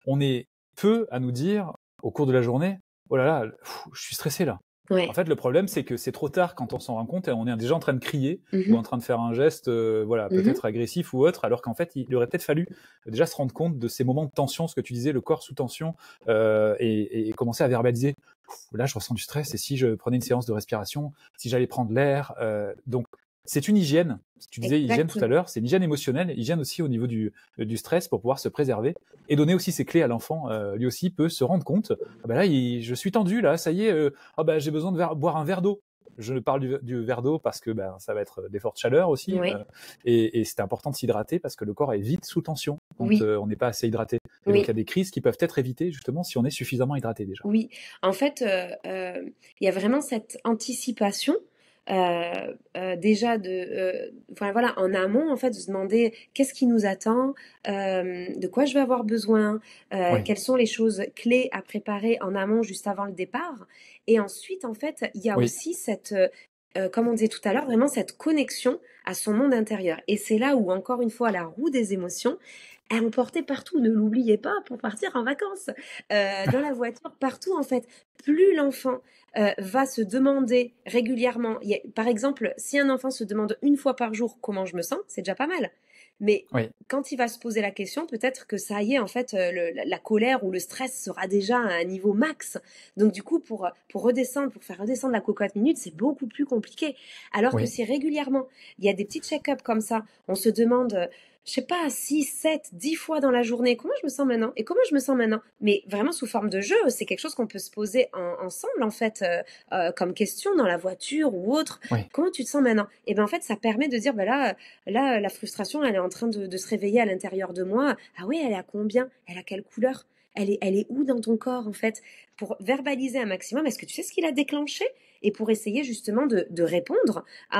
Speaker 1: On est peu à nous dire, au cours de la journée, oh là là, je suis stressé là. En
Speaker 2: Ouais.
Speaker 1: fait, le problème, c'est que c'est trop tard quand on s'en rend compte et on est déjà en train de crier ou
Speaker 2: Mhm.
Speaker 1: en train de faire un geste, voilà,
Speaker 2: Mhm.
Speaker 1: peut-être agressif ou autre, alors qu'en fait, il aurait peut-être fallu déjà se rendre compte de ces moments de tension, ce que tu disais, le corps sous tension, et commencer à verbaliser. Là, je ressens du stress, et si je prenais une séance de respiration, si j'allais prendre l'air, donc c'est une hygiène. Tu disais hygiène tout à
Speaker 2: Exactement.
Speaker 1: l'heure, c'est une hygiène émotionnelle, hygiène aussi au niveau du stress pour pouvoir se préserver et donner aussi ses clés à l'enfant. Lui aussi peut se rendre compte, ah bah là, je suis tendu là, ça y est, ah bah j'ai besoin de boire un verre d'eau. je parle du verre d'eau parce que ça va être des fortes chaleurs aussi,
Speaker 2: Oui,
Speaker 1: et c'est important de s'hydrater parce que le corps est vite sous tension quand
Speaker 2: oui,
Speaker 1: on n'est pas assez hydraté. Et donc il y
Speaker 2: oui.
Speaker 1: a des crises qui peuvent être évitées justement si on est suffisamment hydraté déjà.
Speaker 2: Oui, en fait, il y a vraiment cette anticipation, déjà enfin voilà, en amont, en fait, de se demander qu'est-ce qui nous attend, de quoi je vais avoir besoin,
Speaker 1: Oui,
Speaker 2: quelles sont les choses clés à préparer en amont juste avant le départ. Et ensuite, en fait, il y a
Speaker 1: oui,
Speaker 2: aussi comme on disait tout à l'heure, vraiment cette connexion à son monde intérieur. Et c'est là où, encore une fois, la roue des émotions, elle emportait partout. Ne l'oubliez pas pour partir en vacances. Dans la voiture, partout en fait. Plus l'enfant va se demander régulièrement, par exemple, si un enfant se demande une fois par jour comment je me sens, c'est déjà pas mal. Mais
Speaker 1: oui,
Speaker 2: quand il va se poser la question, peut-être que ça y est, en fait, la colère ou le stress sera déjà à un niveau max. Donc du coup, pour redescendre, pour faire redescendre la cocotte minute, c'est beaucoup plus compliqué. Alors que
Speaker 1: oui,
Speaker 2: si régulièrement, il y a des petits check-up comme ça, on se demande je sais pas, 6, 7, 10 fois dans la journée. Comment je me sens maintenant? Et comment je me sens maintenant? Mais vraiment sous forme de jeu, c'est quelque chose qu'on peut se poser ensemble, en fait, comme question dans la voiture ou autre.
Speaker 1: oui,
Speaker 2: Comment tu te sens maintenant? Et ben en fait, ça permet de dire, là, la frustration, elle est en train de se réveiller à l'intérieur de moi. Ah oui, elle est à combien? Elle a quelle couleur? Elle est où dans ton corps, en fait? Pour verbaliser un maximum, est-ce que tu sais ce qui l'a déclenché? Et pour essayer justement de répondre
Speaker 1: hmm,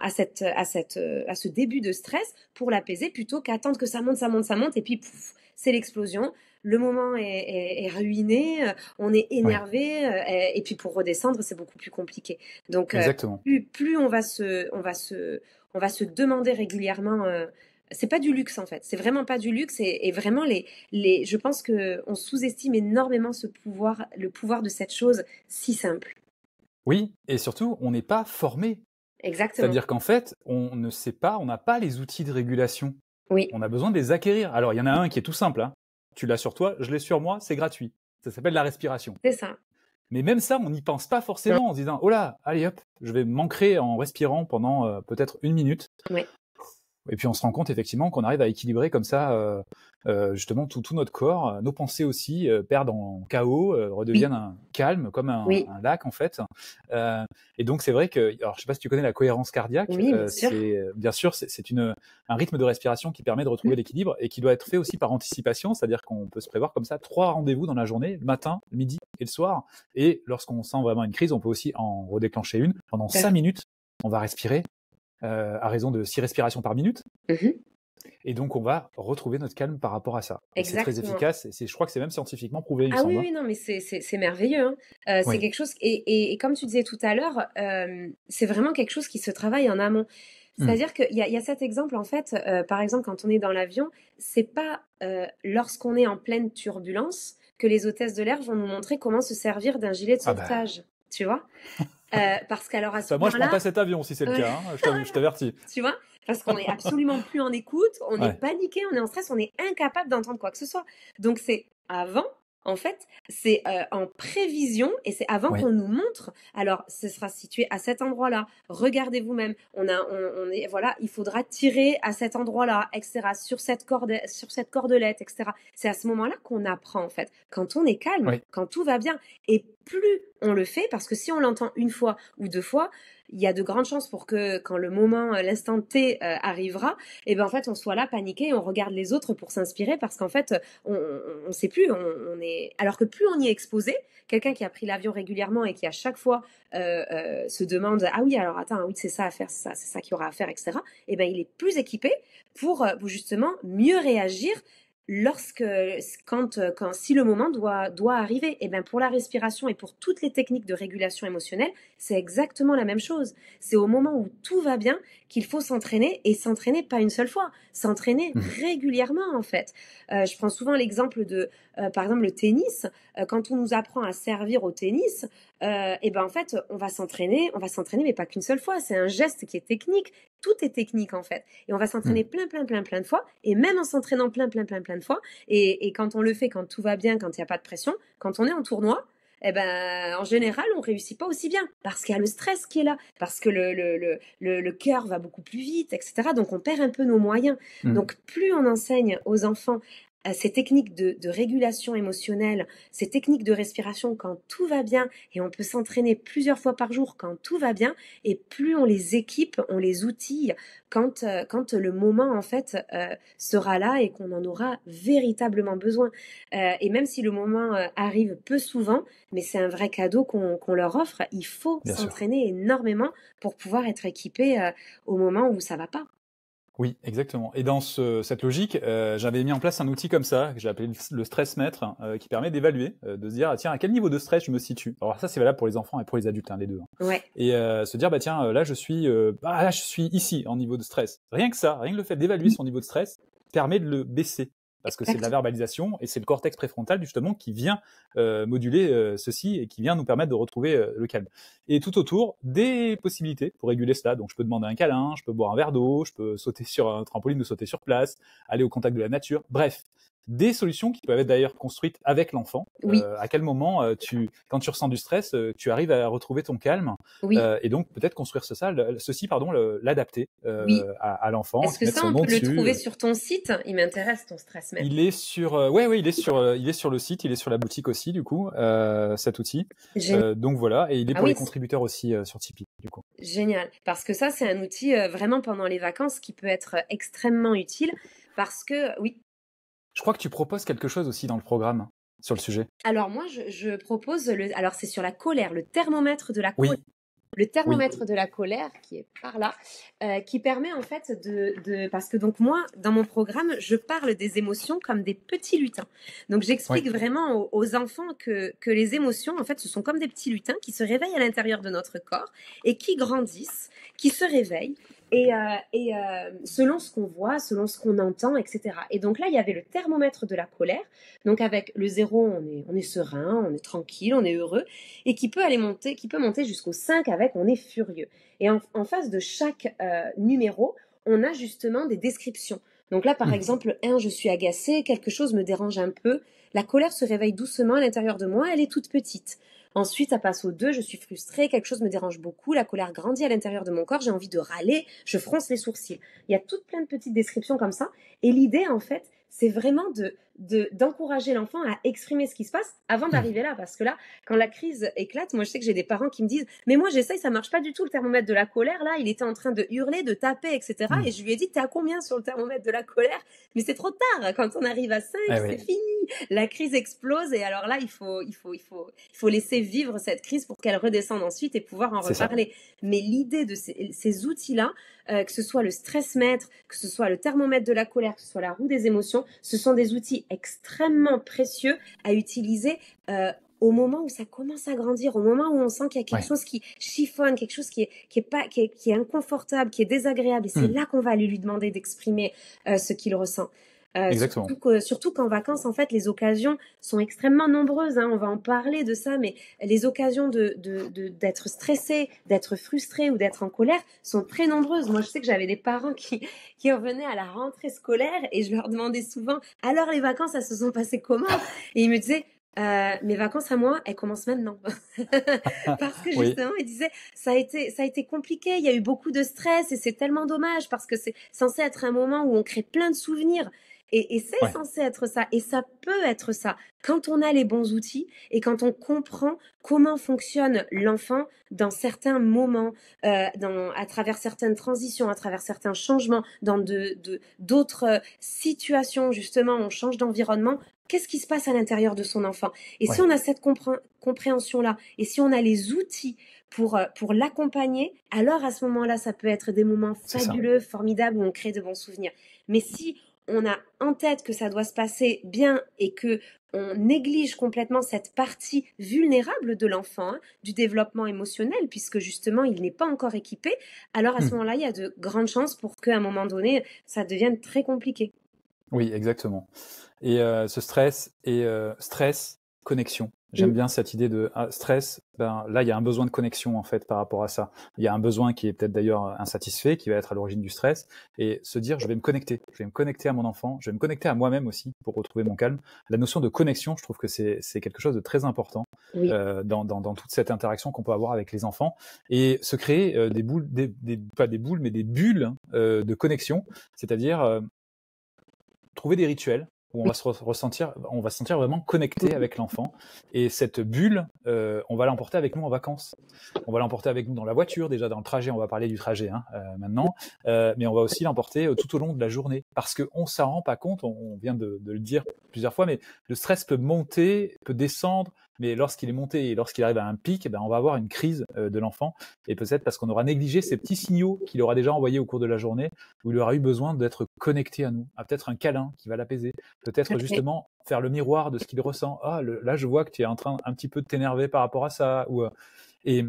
Speaker 2: à ce début de stress pour l'apaiser plutôt qu'attendre que ça monte, ça monte, ça monte et puis pouf, c'est l'explosion. Le moment est ruiné, on est
Speaker 1: oui,
Speaker 2: énervé et puis pour redescendre, c'est beaucoup plus compliqué. Donc
Speaker 1: exactement.
Speaker 2: plus on va se demander régulièrement. C'est pas du luxe en fait, c'est vraiment pas du luxe et vraiment je pense que on sous-estime énormément le pouvoir de cette chose si simple.
Speaker 1: Oui, et surtout, on n'est pas formé.
Speaker 2: Exactement.
Speaker 1: C'est-à-dire qu'en fait, on ne sait pas, on n'a pas les outils de régulation.
Speaker 2: Oui,
Speaker 1: On a besoin de les acquérir. Alors, il y en a un qui est tout simple, hein. Tu l'as sur toi, je l'ai sur moi, c'est gratuit. Ça s'appelle la respiration.
Speaker 2: c'est ça.
Speaker 1: Mais même ça, on n'y pense pas
Speaker 2: Non.
Speaker 1: forcément en se disant, oh là, allez hop, je vais m'ancrer en respirant pendant peut-être 1 minute.
Speaker 2: Oui.
Speaker 1: Et puis on se rend compte effectivement qu'on arrive à équilibrer comme ça justement tout notre corps, nos pensées aussi perdent en chaos,
Speaker 2: Oui.
Speaker 1: redeviennent un calme comme
Speaker 2: Oui.
Speaker 1: un lac en fait. Euh, et donc c'est vrai que, alors je sais pas si tu connais la cohérence cardiaque,
Speaker 2: Oui, bien sûr.
Speaker 1: c'est bien sûr c'est un rythme de respiration qui permet de retrouver l'équilibre et qui doit être fait aussi par anticipation, c'est-à-dire qu'on peut se prévoir comme ça 3 rendez-vous dans la journée, le matin, le midi et le soir. Et lorsqu'on sent vraiment une crise, on peut aussi en redéclencher une pendant 5 minutes. On va respirer à raison de 6 respirations par minute.
Speaker 2: Mhm.
Speaker 1: Et donc, on va retrouver notre calme par rapport à ça. Et c'est très
Speaker 2: Exactement.
Speaker 1: efficace. Et je crois que c'est même scientifiquement prouvé, il me
Speaker 2: Ah oui,
Speaker 1: semble, hein.
Speaker 2: oui, non, mais c'est merveilleux, hein. C'est
Speaker 1: Oui.
Speaker 2: quelque chose et comme tu disais tout à l'heure, c'est vraiment quelque chose qui se travaille en amont.
Speaker 1: Mm.
Speaker 2: C'est-à-dire qu'il y a cet exemple en fait, par exemple quand on est dans l'avion, c'est pas lorsqu'on est en pleine turbulence que les hôtesses de l'air vont nous montrer comment se servir d'un gilet de
Speaker 1: Ah bah.
Speaker 2: sauvetage, tu vois? Parce qu'alors à ce
Speaker 1: Bah, moi, je prends
Speaker 2: moment-là,
Speaker 1: pas cet avion si c'est le cas, hein. Je t'avertis.
Speaker 2: tu vois? Parce qu'on est absolument plus en écoute, on est
Speaker 1: Ouais.
Speaker 2: paniqué, on est en stress, on est incapable d'entendre quoi que ce soit. Donc c'est avant, en fait, c'est en prévision et c'est avant
Speaker 1: Oui.
Speaker 2: qu'on nous montre. Alors, ce sera situé à cet endroit-là. Regardez vous-même. On est, voilà, il faudra tirer à cet endroit-là, etc. Sur cette cordelette, etc. C'est à ce moment-là qu'on apprend, en fait. Quand on est calme,
Speaker 1: Oui.
Speaker 2: quand tout va bien. Et plus on le fait, parce que si on l'entend une fois ou deux fois, il y a de grandes chances pour que quand le moment, l'instant T arrivera, et ben en fait on soit là paniqué et on regarde les autres pour s'inspirer parce qu'en fait on sait plus, on est alors que plus on y est exposé, quelqu'un qui a pris l'avion régulièrement et qui à chaque fois se demande ah oui alors attends oui c'est ça à faire c'est ça qu'il y aura à faire etc. Et ben il est plus équipé pour justement mieux réagir lorsque quand si le moment doit arriver. Et ben pour la respiration et pour toutes les techniques de régulation émotionnelle c'est exactement la même chose. C'est au moment où tout va bien qu'il faut s'entraîner et s'entraîner pas une seule fois, s'entraîner
Speaker 1: Mm.
Speaker 2: régulièrement en fait. Je prends souvent l'exemple de, par exemple, le tennis. Quand on nous apprend à servir au tennis, et ben en fait, on va s'entraîner, mais pas qu'une seule fois. C'est un geste qui est technique. Tout est technique en fait. Et on va s'entraîner
Speaker 1: Mm.
Speaker 2: plein de fois. Et même en s'entraînant plein de fois, et quand on le fait, quand tout va bien, quand il n'y a pas de pression, quand on est en tournoi, eh ben, en général, on réussit pas aussi bien parce qu'il y a le stress qui est là, parce que le cœur va beaucoup plus vite, etc. Donc, on perd un peu nos moyens.
Speaker 1: Mm.
Speaker 2: Donc, plus on enseigne aux enfants ces techniques de régulation émotionnelle, ces techniques de respiration quand tout va bien, et on peut s'entraîner plusieurs fois par jour quand tout va bien, et plus on les équipe, on les outille quand le moment en fait sera là et qu'on en aura véritablement besoin. Et même si le moment arrive peu souvent, mais c'est un vrai cadeau qu'on leur offre, il faut
Speaker 1: Bien sûr.
Speaker 2: s'entraîner énormément pour pouvoir être équipé au moment où ça va pas.
Speaker 1: Oui, exactement. Et dans cette logique, j'avais mis en place un outil comme ça, que j'ai appelé le stress-mètre, qui permet d'évaluer, de se dire, ah, tiens, à quel niveau de stress je me situe. Alors ça, c'est valable pour les enfants et pour les adultes, hein, les deux. Hein.
Speaker 2: Ouais.
Speaker 1: Et se dire, bah tiens, là, je suis ici en niveau de stress. Rien que ça, rien que le fait d'évaluer son niveau de stress permet de le baisser. Parce que c'est de la verbalisation et c'est le cortex préfrontal justement qui vient moduler ceci et qui vient nous permettre de retrouver le calme. Et tout autour, des possibilités pour réguler cela. Donc je peux demander un câlin, je peux boire un verre d'eau, je peux sauter sur un trampoline ou sauter sur place, aller au contact de la nature. Bref, des solutions qui peuvent être d'ailleurs construites avec l'enfant.
Speaker 2: Oui.
Speaker 1: À quel moment, quand tu ressens du stress, tu arrives à retrouver ton calme
Speaker 2: Oui.
Speaker 1: et donc peut-être construire l'adapter
Speaker 2: Oui.
Speaker 1: à l'enfant,
Speaker 2: Est-ce que
Speaker 1: mettre
Speaker 2: ça,
Speaker 1: son
Speaker 2: on
Speaker 1: nom
Speaker 2: peut le
Speaker 1: dessus.
Speaker 2: trouver sur ton site? Il m'intéresse ton stress map.
Speaker 1: Il est sur, il est sur le site, il est sur la boutique aussi, du coup, cet outil. Donc voilà, et il est pour les contributeurs aussi sur Tipeee, du coup.
Speaker 2: Génial, parce que ça, c'est un outil vraiment pendant les vacances qui peut être extrêmement utile, parce que, oui.
Speaker 1: Je crois que tu proposes quelque chose aussi dans le programme sur le sujet.
Speaker 2: Alors moi, je propose, alors c'est sur la colère, le thermomètre de la colère.
Speaker 1: Oui.
Speaker 2: Le thermomètre de la colère qui est par là, qui permet en fait parce que donc moi, dans mon programme, je parle des émotions comme des petits lutins. Donc j'explique vraiment aux enfants que les émotions, en fait, ce sont comme des petits lutins qui se réveillent à l'intérieur de notre corps et qui grandissent, qui se réveillent. Et selon ce qu'on voit, selon ce qu'on entend, etc. Et donc là, il y avait le thermomètre de la colère. Donc avec le 0, on est serein, on est tranquille, on est heureux, et qui peut monter jusqu'au 5 avec on est furieux. Et en face de chaque numéro, on a justement des descriptions. Donc là, par exemple, 1, je suis agacée, quelque chose me dérange un peu. La colère se réveille doucement à l'intérieur de moi, elle est toute petite. Ensuite, ça passe au 2, je suis frustrée, quelque chose me dérange beaucoup, la colère grandit à l'intérieur de mon corps, j'ai envie de râler, je fronce les sourcils. Il y a toutes plein de petites descriptions comme ça. Et l'idée, en fait, c'est vraiment d'encourager l'enfant à exprimer ce qui se passe avant d'arriver là. Parce que là, quand la crise éclate, moi je sais que j'ai des parents qui me disent « Mais moi j'essaye, ça marche pas du tout le thermomètre de la colère. Là, il était en train de hurler, de taper, etc. » Et je lui ai dit « T'es à combien sur le thermomètre de la colère ?» Mais c'est trop tard. Quand on arrive à 5, c'est fini. La crise explose et alors là, il faut laisser vivre cette crise pour qu'elle redescende ensuite et pouvoir en reparler. Mais l'idée de ces outils-là, que ce soit le stress-mètre, que ce soit le thermomètre de la colère, que ce soit la roue des émotions, ce sont des outils extrêmement précieux à utiliser au moment où ça commence à grandir, au moment où on sent qu'il y a quelque chose qui chiffonne, quelque chose qui est inconfortable, qui est désagréable. Et c'est là qu'on va lui demander d'exprimer ce qu'il ressent.
Speaker 1: Exactement.
Speaker 2: Surtout qu'en vacances, en fait, les occasions sont extrêmement nombreuses. Hein, on va en parler de ça, mais les occasions d'être stressé, d'être frustré ou d'être en colère sont très nombreuses. Moi, je sais que j'avais des parents qui revenaient à la rentrée scolaire et je leur demandais souvent « Alors, les vacances, elles se sont passées comment ?» Et ils me disaient mes vacances à moi, elles commencent maintenant. Parce que justement, ils disaient, ça a été compliqué, il y a eu beaucoup de stress et c'est tellement dommage parce que c'est censé être un moment où on crée plein de souvenirs. Et c'est censé être ça. Et ça peut être ça. Quand on a les bons outils et quand on comprend comment fonctionne l'enfant dans certains moments, à travers certaines transitions, à travers certains changements, dans d'autres situations, justement, on change d'environnement. Qu'est-ce qui se passe à l'intérieur de son enfant? Et si on a cette compréhension-là, et si on a les outils pour l'accompagner, alors à ce moment-là, ça peut être des moments fabuleux, formidables, où on crée de bons souvenirs. Mais si on a en tête que ça doit se passer bien et que on néglige complètement cette partie vulnérable de l'enfant, hein, du développement émotionnel, puisque justement, il n'est pas encore équipé, alors à ce moment-là, il y a de grandes chances pour qu'à un moment donné, ça devienne très compliqué.
Speaker 1: Oui, exactement. Et ce stress et stress, connexion. J'aime bien cette idée de stress. Ben là, il y a un besoin de connexion en fait par rapport à ça. Il y a un besoin qui est peut-être d'ailleurs insatisfait, qui va être à l'origine du stress. Et se dire, je vais me connecter à mon enfant, je vais me connecter à moi-même aussi pour retrouver mon calme. La notion de connexion, je trouve que c'est quelque chose de très important dans toute cette interaction qu'on peut avoir avec les enfants et se créer pas des boules, mais des bulles de connexion. C'est-à-dire trouver des rituels où on va se sentir vraiment connecté avec l'enfant. Et cette bulle, on va l'emporter avec nous en vacances. On va l'emporter avec nous dans la voiture, déjà dans le trajet. On va parler du trajet maintenant, mais on va aussi l'emporter tout au long de la journée, parce qu'on s'en rend pas compte. On vient de le dire plusieurs fois, mais le stress peut monter, peut descendre. Mais lorsqu'il est monté et lorsqu'il arrive à un pic, on va avoir une crise de l'enfant. Et peut-être parce qu'on aura négligé ces petits signaux qu'il aura déjà envoyés au cours de la journée, où il aura eu besoin d'être connecté à nous, à peut-être un câlin qui va l'apaiser, peut-être justement faire le miroir de ce qu'il ressent. Ah, là, je vois que tu es en train un petit peu de t'énerver par rapport à ça. Et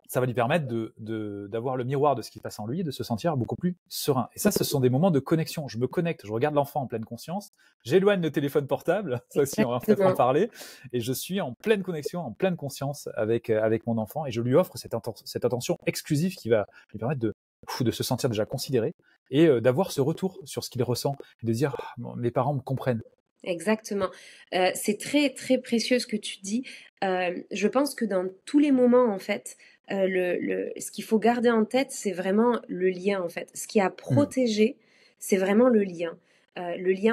Speaker 1: ça va lui permettre d'avoir le miroir de ce qui se passe en lui et de se sentir beaucoup plus serein. Et ça, ce sont des moments de connexion. Je me connecte, je regarde l'enfant en pleine conscience, j'éloigne le téléphone portable, ça aussi on va peut-être en parler, et je suis en pleine connexion, en pleine conscience avec mon enfant, et je lui offre cette attention exclusive qui va lui permettre de se sentir déjà considéré et d'avoir ce retour sur ce qu'il ressent et de dire mes parents me comprennent.
Speaker 2: Exactement. C'est très, très précieux ce que tu dis. Je pense que dans tous les moments, en fait, ce qu'il faut garder en tête, c'est vraiment le lien, en fait. Ce qui a protégé, c'est vraiment le lien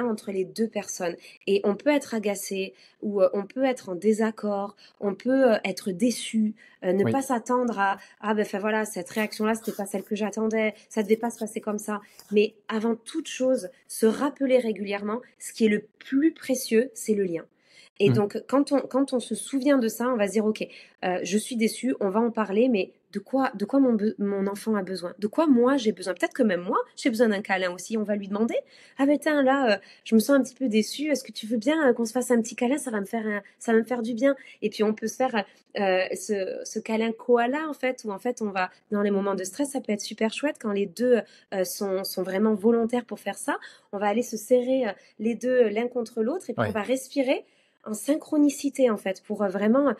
Speaker 2: entre les deux personnes. Et on peut être agacé, ou on peut être en désaccord, on peut être déçu, ne pas s'attendre à voilà, cette réaction-là, c'était pas celle que j'attendais, ça devait pas se passer comme ça. Mais avant toute chose, se rappeler régulièrement, ce qui est le plus précieux, c'est le lien. Et donc, quand on se souvient de ça, on va se dire, ok, je suis déçue, on va en parler, mais de quoi mon enfant a besoin? De quoi moi j'ai besoin? Peut-être que même moi, j'ai besoin d'un câlin aussi. On va lui demander, ah ben tiens, là, je me sens un petit peu déçue. Est-ce que tu veux bien qu'on se fasse un petit câlin? Ça va me faire du bien. Et puis on peut se faire ce câlin koala en fait, où en fait on va dans les moments de stress, ça peut être super chouette quand les deux sont vraiment volontaires pour faire ça. On va aller se serrer les deux l'un contre l'autre et puis on va respirer en synchronicité en fait pour vraiment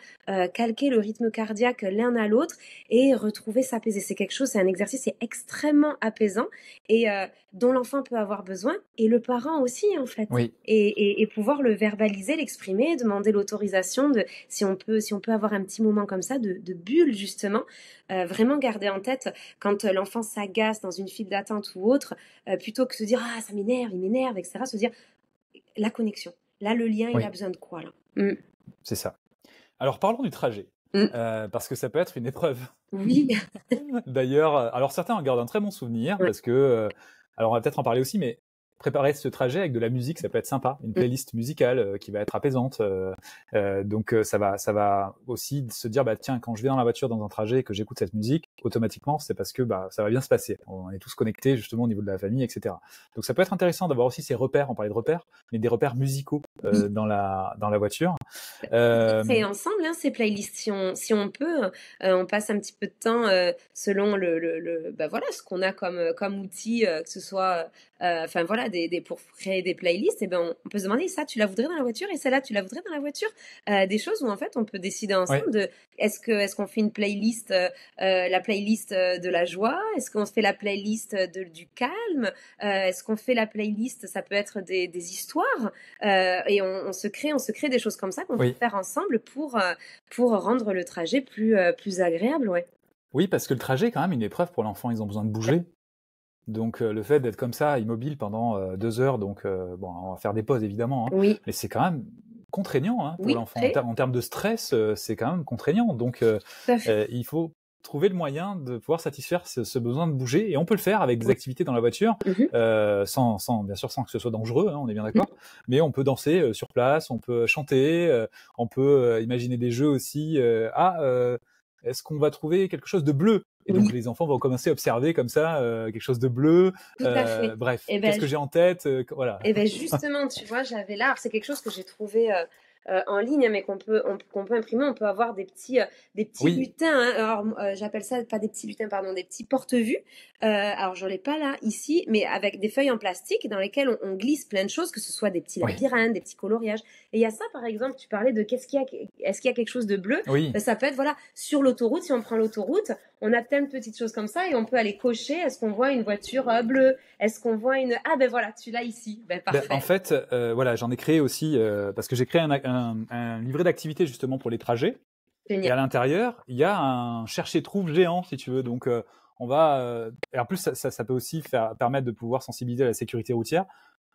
Speaker 2: calquer le rythme cardiaque l'un à l'autre et retrouver s'apaiser. C'est un exercice c'est extrêmement apaisant et dont l'enfant peut avoir besoin et le parent aussi en fait.
Speaker 1: Oui.
Speaker 2: Et pouvoir le verbaliser, l'exprimer, demander l'autorisation de si on peut avoir un petit moment comme ça de bulle justement. Vraiment garder en tête quand l'enfant s'agace dans une file d'attente ou autre, plutôt que se dire ah ça m'énerve, il m'énerve, etc. Se dire la connexion. Là, le lien, il a besoin de quoi, là?
Speaker 1: C'est ça. Alors, parlons du trajet, parce que ça peut être une épreuve.
Speaker 2: Oui.
Speaker 1: D'ailleurs, alors certains en gardent un très bon souvenir, parce que, alors on va peut-être en parler aussi, mais préparer ce trajet avec de la musique, ça peut être sympa, une playlist musicale qui va être apaisante. Donc ça va aussi se dire, tiens, quand je vais dans la voiture dans un trajet et que j'écoute cette musique, automatiquement, c'est parce que ça va bien se passer. On est tous connectés justement au niveau de la famille, etc. Donc ça peut être intéressant d'avoir aussi ces repères, on parlait de repères, mais des repères musicaux dans la voiture.
Speaker 2: C'est ensemble, ces playlists. Si on peut, on passe un petit peu de temps selon voilà, ce qu'on a comme outil, que ce soit, voilà, pour créer des playlists. Et on peut se demander ça, tu la voudrais dans la voiture et celle-là, tu la voudrais dans la voiture. Des choses où en fait, on peut décider ensemble de est-ce qu'on fait une playlist, la playlist de la joie, est-ce qu'on fait la playlist du calme, est-ce qu'on fait la playlist, ça peut être des histoires, et on se crée des choses comme ça qu'on peut faire ensemble pour rendre le trajet plus agréable,
Speaker 1: Oui, parce que le trajet est quand même une épreuve pour l'enfant, ils ont besoin de bouger. Donc le fait d'être comme ça, immobile pendant 2 heures, donc on va faire des pauses évidemment, mais c'est quand même contraignant pour l'enfant. En termes de stress, c'est quand même contraignant. Donc il faut trouver le moyen de pouvoir satisfaire ce besoin de bouger, et on peut le faire avec des activités dans la voiture, bien sûr sans que ce soit dangereux, on est bien d'accord, mais on peut danser sur place, on peut chanter, on peut imaginer des jeux aussi. Est-ce qu'on va trouver quelque chose de bleu? Et donc les enfants vont commencer à observer comme ça quelque chose de bleu.
Speaker 2: Tout à fait.
Speaker 1: Bref, qu'est-ce que j'ai en tête, voilà.
Speaker 2: Et justement, tu vois, j'avais là, c'est quelque chose que j'ai trouvé en ligne, mais qu'on peut imprimer. On peut avoir des petits lutins. Alors j'appelle ça pas des petits lutins, pardon, des petits porte-vue. Alors j'en ai pas là ici, mais avec des feuilles en plastique dans lesquelles on glisse plein de choses, que ce soit des petits labyrinthes, des petits coloriages. Et il y a ça, par exemple, tu parlais de est-ce qu'il y a quelque chose de bleu? Ça peut être voilà sur l'autoroute. Si on prend l'autoroute, on a plein de petites choses comme ça et on peut aller cocher. Est-ce qu'on voit une voiture bleue? Est-ce qu'on voit une voilà, tu l'as ici. Parfait.
Speaker 1: En fait, voilà, j'en ai créé aussi parce que j'ai créé un livret d'activités justement pour les trajets. Génial. Et à l'intérieur, il y a un chercher-trouve géant, si tu veux. Donc on va et en plus ça peut aussi permettre de pouvoir sensibiliser à la sécurité routière.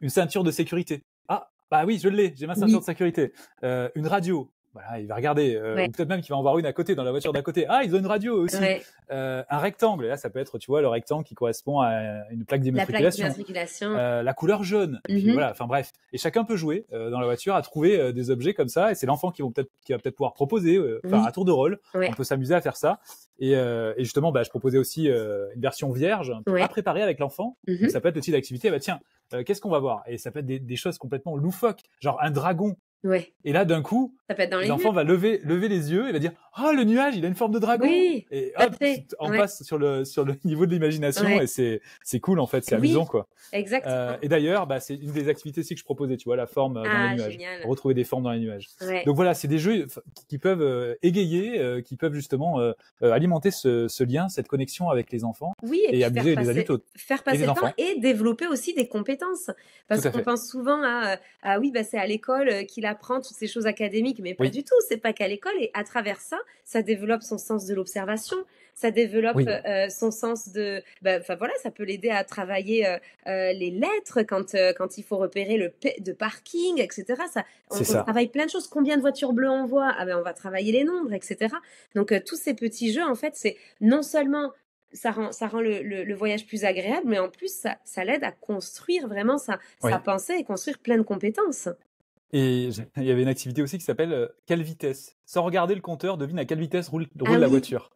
Speaker 1: Une ceinture de sécurité. Ah, Bah oui, je l'ai, j'ai ma ceinture
Speaker 2: Oui,
Speaker 1: de sécurité. Une radio, voilà, il va regarder,
Speaker 2: ouais,
Speaker 1: ou peut-être même qu'il va en voir une à côté, dans la voiture d'à côté. Ah, ils ont une radio eux aussi.
Speaker 2: ouais.
Speaker 1: Un rectangle, là, ça peut être, tu vois, le rectangle qui correspond à une plaque
Speaker 2: La plaque
Speaker 1: d'immatriculation.
Speaker 2: d'immatriculation.
Speaker 1: La couleur jaune. Et puis
Speaker 2: Mhm,
Speaker 1: voilà, enfin bref. Et chacun peut jouer dans la voiture à trouver des objets comme ça. Et c'est l'enfant qui va peut-être pouvoir proposer, enfin à
Speaker 2: oui,
Speaker 1: tour de rôle, on
Speaker 2: ouais,
Speaker 1: peut s'amuser à faire ça. Et justement, bah, je proposais aussi une version vierge à
Speaker 2: ouais.
Speaker 1: préparer avec l'enfant. Donc
Speaker 2: Mhm,
Speaker 1: ça peut être le type d'activité. Bah tiens, qu'est-ce qu'on va voir? Et ça peut être des choses complètement loufoques, genre un dragon.
Speaker 2: ouais.
Speaker 1: Et là, d'un coup,
Speaker 2: Ça peut être dans les nuages.
Speaker 1: l'enfant va lever les yeux et va dire «Ah, le nuage, il a une forme de dragon!»
Speaker 2: Oui,
Speaker 1: Et
Speaker 2: tout à
Speaker 1: hop,
Speaker 2: fait.
Speaker 1: on
Speaker 2: Ouais,
Speaker 1: passe sur le niveau de l'imagination
Speaker 2: ouais.
Speaker 1: et c'est cool, en fait, c'est amusant,
Speaker 2: Oui,
Speaker 1: quoi.
Speaker 2: exactement.
Speaker 1: Et d'ailleurs, bah, c'est une des activités aussi que je proposais, tu vois, la forme dans les
Speaker 2: Ah,
Speaker 1: nuages.
Speaker 2: génial.
Speaker 1: Retrouver des formes dans les nuages.
Speaker 2: Ouais.
Speaker 1: Donc voilà, c'est des jeux qui peuvent égayer, qui peuvent justement alimenter ce lien, cette connexion avec les enfants
Speaker 2: Oui, et
Speaker 1: et
Speaker 2: puis
Speaker 1: amuser les adultes
Speaker 2: faire
Speaker 1: et
Speaker 2: passer
Speaker 1: les
Speaker 2: le temps
Speaker 1: enfants.
Speaker 2: et développer aussi des compétences.
Speaker 1: Tout
Speaker 2: Parce
Speaker 1: à
Speaker 2: qu'on
Speaker 1: fait.
Speaker 2: pense souvent à oui, bah, c'est à l'école qu'il apprend toutes ces choses académiques, mais pas
Speaker 1: Oui,
Speaker 2: du tout. C'est pas qu'à l'école. Et à travers ça, ça développe son sens de l'observation, ça développe
Speaker 1: oui,
Speaker 2: son sens de, bah, enfin voilà, ça peut l'aider à travailler les lettres quand il faut repérer de parking, etc. Ça,
Speaker 1: c'est
Speaker 2: on
Speaker 1: ça.
Speaker 2: travaille plein de choses. Combien de voitures bleues on voit? Ah ben, on va travailler les nombres, etc. Donc tous ces petits jeux, en fait, c'est non seulement ça rend le voyage plus agréable, mais en plus, ça l'aide à construire vraiment sa
Speaker 1: Oui.
Speaker 2: pensée et construire plein de compétences.
Speaker 1: Et il y avait une activité aussi qui s'appelle quelle vitesse? Sans regarder le compteur, devine à quelle vitesse
Speaker 2: Ah
Speaker 1: roule la
Speaker 2: oui,
Speaker 1: voiture.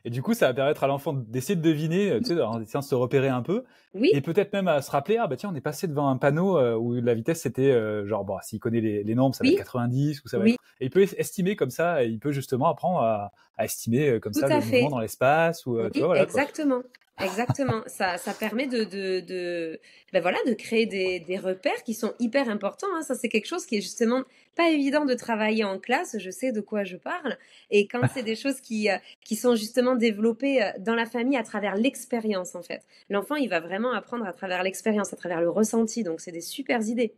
Speaker 1: Et du coup, ça va permettre à l'enfant d'essayer de deviner, tu sais, en essayant de se repérer un peu,
Speaker 2: oui,
Speaker 1: et peut-être même à se rappeler, ah bah tiens, on est passé devant un panneau où la vitesse c'était genre, bon, s'il connaît les nombres, ça va être
Speaker 2: oui,
Speaker 1: 90 ou ça va être.
Speaker 2: oui,
Speaker 1: Et il peut estimer comme ça, et il peut justement apprendre à estimer comme
Speaker 2: tout
Speaker 1: ça
Speaker 2: à
Speaker 1: le mouvement
Speaker 2: fait.
Speaker 1: dans l'espace ou tu vois,
Speaker 2: Oui,
Speaker 1: voilà quoi.
Speaker 2: exactement. Exactement. Ça permet ben voilà, de créer des repères qui sont hyper importants, hein. Ça, c'est quelque chose qui est justement pas évident de travailler en classe. Je sais de quoi je parle. Et quand c'est des choses qui sont justement développées dans la famille à travers l'expérience, en fait. L'enfant, il va vraiment apprendre à travers l'expérience, à travers le ressenti. Donc, c'est des super idées.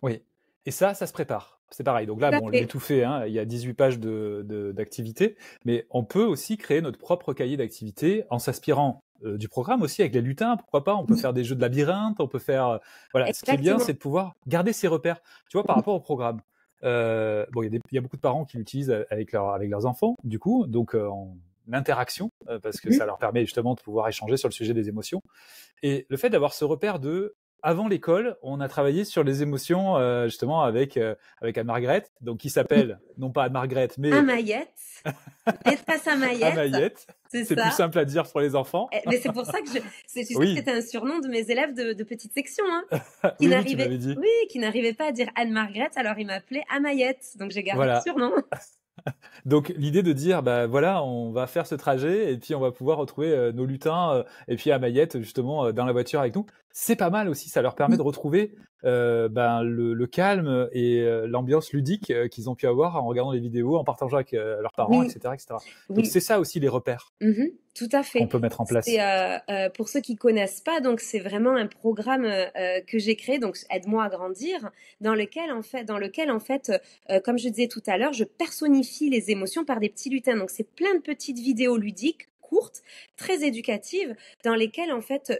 Speaker 1: Oui. Et ça se prépare. C'est pareil. Donc là,
Speaker 2: Tout à
Speaker 1: bon,
Speaker 2: fait.
Speaker 1: l'étouffé, hein, il y a 18 pages d'activités, mais on peut aussi créer notre propre cahier d'activités en s'inspirant du programme aussi avec les lutins, pourquoi pas. On peut
Speaker 2: Oui,
Speaker 1: faire des jeux de labyrinthe, on peut faire. Voilà. Ce qui est bien,
Speaker 2: exactement.
Speaker 1: c'est de pouvoir garder ses repères. Tu vois, par
Speaker 2: Oui,
Speaker 1: rapport au programme. Bon, il y a beaucoup de parents qui l'utilisent avec leurs enfants, du coup, donc en interaction, parce que
Speaker 2: mhm.
Speaker 1: ça leur permet justement de pouvoir échanger sur le sujet des émotions. Et le fait d'avoir ce repère de avant l'école, on a travaillé sur les émotions justement avec Anne-Margrethe, donc qui
Speaker 2: Oui.
Speaker 1: s'appelle non pas Anne-Margrethe,
Speaker 2: À
Speaker 1: mais
Speaker 2: Maillette. Maîtresse à Maillette.
Speaker 1: Amaïette.
Speaker 2: C'est
Speaker 1: C'est plus
Speaker 2: ça.
Speaker 1: simple à dire pour les enfants.
Speaker 2: Mais c'est pour ça que tu sais que
Speaker 1: Oui,
Speaker 2: c'était un surnom de mes élèves de petite section, hein,
Speaker 1: oui, oui, tu m'avais dit.
Speaker 2: oui, qui n'arrivaient pas à dire Anne-Margrethe, alors ils m'appelaient Amayette. Donc j'ai gardé le
Speaker 1: Voilà.
Speaker 2: surnom.
Speaker 1: Donc l'idée de dire bah voilà, on va faire ce trajet et puis on va pouvoir retrouver nos lutins et puis Amaïette justement dans la voiture avec nous. C'est pas mal aussi, ça leur permet
Speaker 2: Oui,
Speaker 1: de retrouver ben, le calme et l'ambiance ludique qu'ils ont pu avoir en regardant les vidéos, en partageant avec leurs parents,
Speaker 2: oui,
Speaker 1: etc., etc. Donc
Speaker 2: oui.
Speaker 1: c'est ça aussi les repères
Speaker 2: Mhm, tout à
Speaker 1: qu'on
Speaker 2: fait.
Speaker 1: peut mettre en
Speaker 2: C'est
Speaker 1: place.
Speaker 2: pour ceux qui connaissent pas, donc c'est vraiment un programme que j'ai créé, donc Aide-moi à grandir, dans lequel en fait, comme je disais tout à l'heure, je personnifie les émotions par des petits lutins. Donc c'est plein de petites vidéos ludiques courtes, très éducatives, dans lesquelles en fait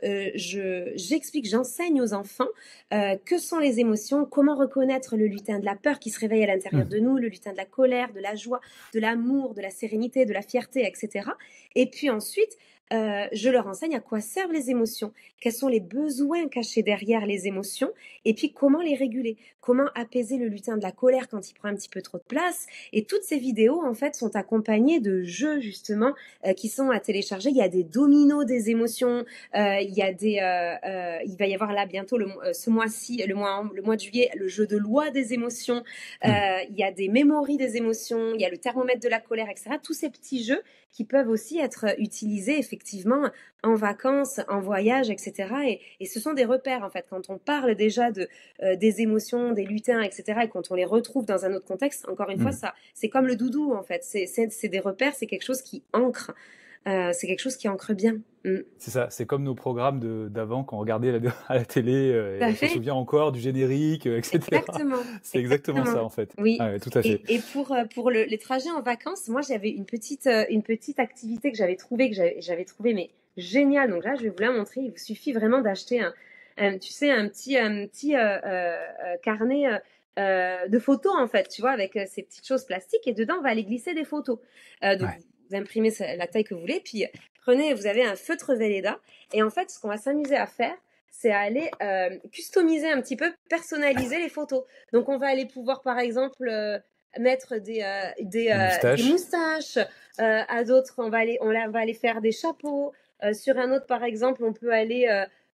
Speaker 2: j'enseigne aux enfants que sont les émotions, comment reconnaître le lutin de la peur qui se réveille à l'intérieur
Speaker 1: Hmm.
Speaker 2: de nous, le lutin de la colère, de la joie, de l'amour, de la sérénité, de la fierté, etc. Et puis ensuite, je leur enseigne à quoi servent les émotions, quels sont les besoins cachés derrière les émotions, et puis comment les réguler, comment apaiser le lutin de la colère quand il prend un petit peu trop de place. Et toutes ces vidéos, en fait, sont accompagnées de jeux, justement, qui sont à télécharger. Il y a des dominos des émotions, il va y avoir là bientôt, ce mois-ci, le mois de juillet, le jeu de loi des émotions,
Speaker 1: Hmm.
Speaker 2: il y a des mémories des émotions, il y a le thermomètre de la colère, etc. Tous ces petits jeux qui peuvent aussi être utilisés effectivement en vacances, en voyage, etc. Et ce sont des repères en fait. Quand on parle déjà des émotions, des lutins, etc. Et quand on les retrouve dans un autre contexte, encore une fois,
Speaker 1: Hmm.
Speaker 2: ça, c'est comme le doudou en fait. C'est des repères, c'est quelque chose qui ancre. C'est quelque chose qui ancre bien. Mm.
Speaker 1: C'est ça, c'est comme nos programmes d'avant qu'on regardait à la télé
Speaker 2: Tout
Speaker 1: et
Speaker 2: à
Speaker 1: on s'en
Speaker 2: fait.
Speaker 1: souvient encore du générique, etc.
Speaker 2: Exactement.
Speaker 1: C'est exactement
Speaker 2: Exactement.
Speaker 1: ça en fait.
Speaker 2: Oui.
Speaker 1: Ah ouais, tout à fait.
Speaker 2: Et pour les trajets en vacances, moi j'avais une petite activité que j'avais trouvée mais géniale. Donc là, je vais vous la montrer. Il vous suffit vraiment d'acheter tu sais, carnet de photos en fait, tu vois, avec ces petites choses plastiques et dedans on va aller glisser des photos. Donc
Speaker 1: Ouais.
Speaker 2: vous imprimez la taille que vous voulez, puis vous avez un feutre Velleda et en fait ce qu'on va s'amuser à faire, c'est à aller customiser un petit peu, personnaliser les photos. Donc on va aller pouvoir par exemple mettre des moustaches, à d'autres on va aller faire des chapeaux. Sur un autre par exemple on peut aller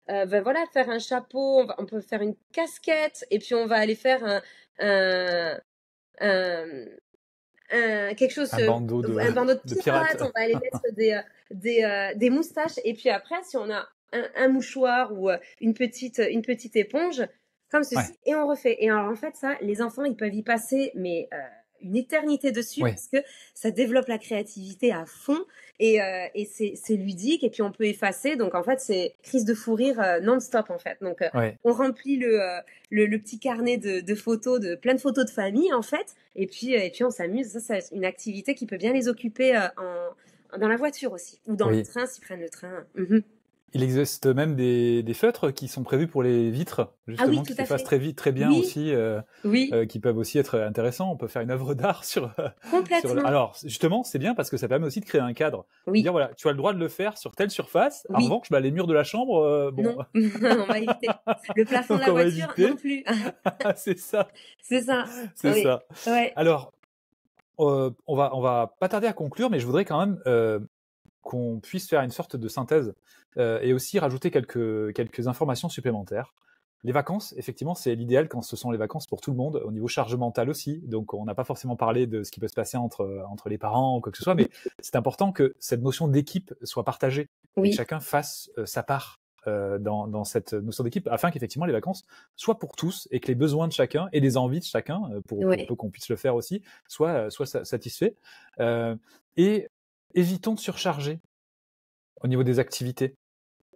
Speaker 2: voilà, faire un chapeau, on peut faire une casquette, et puis on va aller faire un, un, quelque chose,
Speaker 1: Un bandeau
Speaker 2: un bandeau de
Speaker 1: de pirate.
Speaker 2: pirate, on va aller mettre des moustaches, et puis après, si on a un mouchoir ou une petite éponge, comme ceci,
Speaker 1: Ouais.
Speaker 2: et on refait. Et alors, en fait, ça, les enfants, ils peuvent y passer, mais une éternité dessus,
Speaker 1: Ouais.
Speaker 2: parce que ça développe la créativité à fond, et c'est ludique, et puis on peut effacer. Donc, en fait, c'est crise de fou rire non-stop, en fait. Donc,
Speaker 1: Ouais.
Speaker 2: on remplit le petit carnet de photos, de plein de photos de famille, en fait, et puis on s'amuse. Ça, c'est une activité qui peut bien les occuper dans la voiture aussi, ou dans le
Speaker 1: Oui.
Speaker 2: train s'ils prennent le train. Mhm.
Speaker 1: Il existe même des feutres qui sont prévus pour les vitres,
Speaker 2: Ah oui,
Speaker 1: justement,
Speaker 2: tout
Speaker 1: qui
Speaker 2: à
Speaker 1: s'effacent
Speaker 2: fait.
Speaker 1: très vite, très bien
Speaker 2: Oui,
Speaker 1: aussi,
Speaker 2: oui,
Speaker 1: qui peuvent aussi être intéressants. On peut faire une œuvre d'art
Speaker 2: complètement.
Speaker 1: Alors, justement, c'est bien parce que ça permet aussi de créer un cadre.
Speaker 2: Oui,
Speaker 1: Dire, voilà, tu as le droit de le faire sur telle surface. En
Speaker 2: oui,
Speaker 1: revanche, bah, les murs de la chambre, bon.
Speaker 2: non, on va éviter. Le plafond de
Speaker 1: Donc,
Speaker 2: la
Speaker 1: on va
Speaker 2: voiture, non
Speaker 1: éviter.
Speaker 2: plus.
Speaker 1: C'est ça.
Speaker 2: C'est ça.
Speaker 1: C'est
Speaker 2: Oui,
Speaker 1: ça.
Speaker 2: ouais.
Speaker 1: Alors, on va pas tarder à conclure, mais je voudrais quand même qu'on puisse faire une sorte de synthèse et aussi rajouter quelques informations supplémentaires. Les vacances, effectivement, c'est l'idéal quand ce sont les vacances pour tout le monde, au niveau charge mentale aussi. Donc, on n'a pas forcément parlé de ce qui peut se passer entre les parents ou quoi que ce soit, mais c'est important que cette notion d'équipe soit partagée et que
Speaker 2: Oui,
Speaker 1: chacun fasse sa part dans cette notion d'équipe, afin qu'effectivement les vacances soient pour tous et que les besoins de chacun et les envies de chacun, pour
Speaker 2: ouais.
Speaker 1: peu qu'on puisse le faire aussi, soient satisfaits. Et évitons de surcharger au niveau des activités.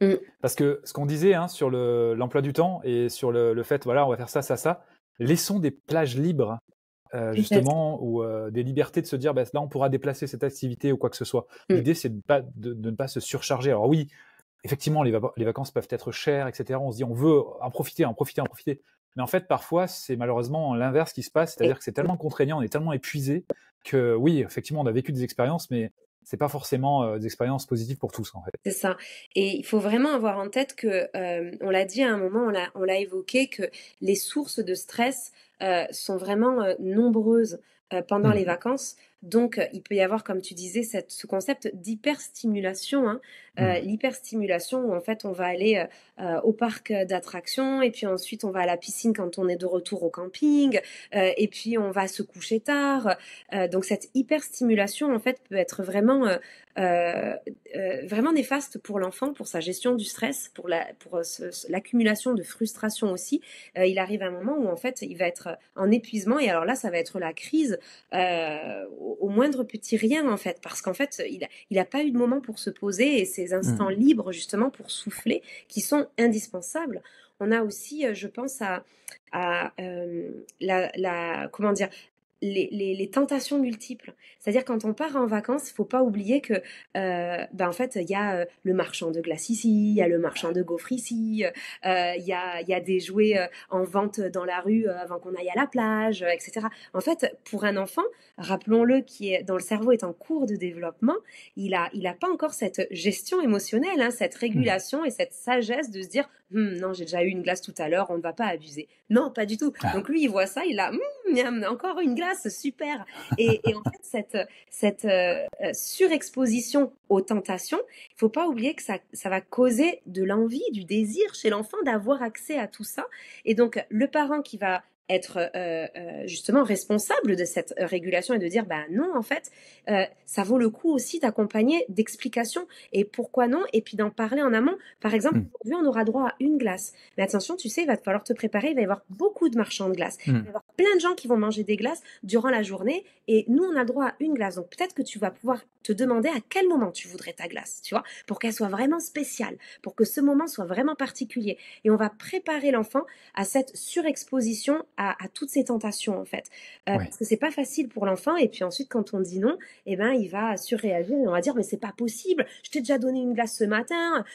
Speaker 2: Mm.
Speaker 1: Parce que ce qu'on disait sur l'emploi du temps et sur le fait, voilà, on va faire ça, ça, ça, laissons des plages libres,
Speaker 2: Peut-être.
Speaker 1: justement, ou des libertés de se dire, bah, là, on pourra déplacer cette activité ou quoi que ce soit.
Speaker 2: Mm.
Speaker 1: L'idée, c'est de ne pas se surcharger. Alors oui, effectivement, les vacances peuvent être chères, etc. On se dit, on veut en profiter, en profiter, en profiter. Mais en fait, parfois, c'est malheureusement l'inverse qui se passe, c'est-à-dire que c'est tellement contraignant, on est tellement épuisé que oui, effectivement, on a vécu des expériences, mais c'est pas forcément des expériences positives pour tous, en fait.
Speaker 2: C'est ça. Et il faut vraiment avoir en tête que, on l'a dit à un moment, on l'a évoqué, que les sources de stress sont vraiment nombreuses pendant les vacances. Donc, il peut y avoir, comme tu disais, ce concept d'hyperstimulation. Hein. L'hyperstimulation où en fait on va aller au parc d'attractions, et puis ensuite on va à la piscine quand on est de retour au camping, et puis on va se coucher tard. Donc cette hyperstimulation en fait peut être vraiment vraiment néfaste pour l'enfant, pour sa gestion du stress, pour l'accumulation de frustration aussi. Il arrive un moment où en fait il va être en épuisement, et alors là ça va être la crise au moindre petit rien en fait, parce qu'en fait il a pas eu de moment pour se poser, et ces instants libres justement pour souffler qui sont indispensables. On a aussi, je pense à comment dire, les tentations multiples. C'est-à-dire quand on part en vacances, il faut pas oublier que en fait il y a le marchand de glace ici, il y a le marchand de gaufres ici, il y a des jouets en vente dans la rue avant qu'on aille à la plage, etc. En fait, pour un enfant, rappelons-le, dont le cerveau est en cours de développement, il a pas encore cette gestion émotionnelle, hein, cette régulation et cette sagesse de se dire non, j'ai déjà eu une glace tout à l'heure, on ne va pas abuser. Non, pas du tout. Donc lui, il voit ça, il a miam, encore une glace, super. Et en fait, cette surexposition aux tentations, il faut pas oublier que ça va causer de l'envie, du désir chez l'enfant d'avoir accès à tout ça. Et donc, le parent qui va être justement responsable de cette régulation et de dire bah non, en fait ça vaut le coup aussi d'accompagner d'explications, et pourquoi non, et puis d'en parler en amont. Par exemple, aujourd'hui on aura droit à une glace, mais attention, tu sais, il va falloir te préparer, il va y avoir beaucoup de marchands de glace, il va y avoir plein de gens qui vont manger des glaces durant la journée, et nous on a droit à une glace. Donc peut-être que tu vas pouvoir te demander à quel moment tu voudrais ta glace, tu vois, pour qu'elle soit vraiment spéciale, pour que ce moment soit vraiment particulier. Et on va préparer l'enfant à cette surexposition à toutes ces tentations en fait.
Speaker 1: Ouais.
Speaker 2: Parce que c'est pas facile pour l'enfant et puis ensuite quand on dit non, eh ben il va surréagir et on va dire mais c'est pas possible, je t'ai déjà donné une glace ce matin,
Speaker 1: Ouais.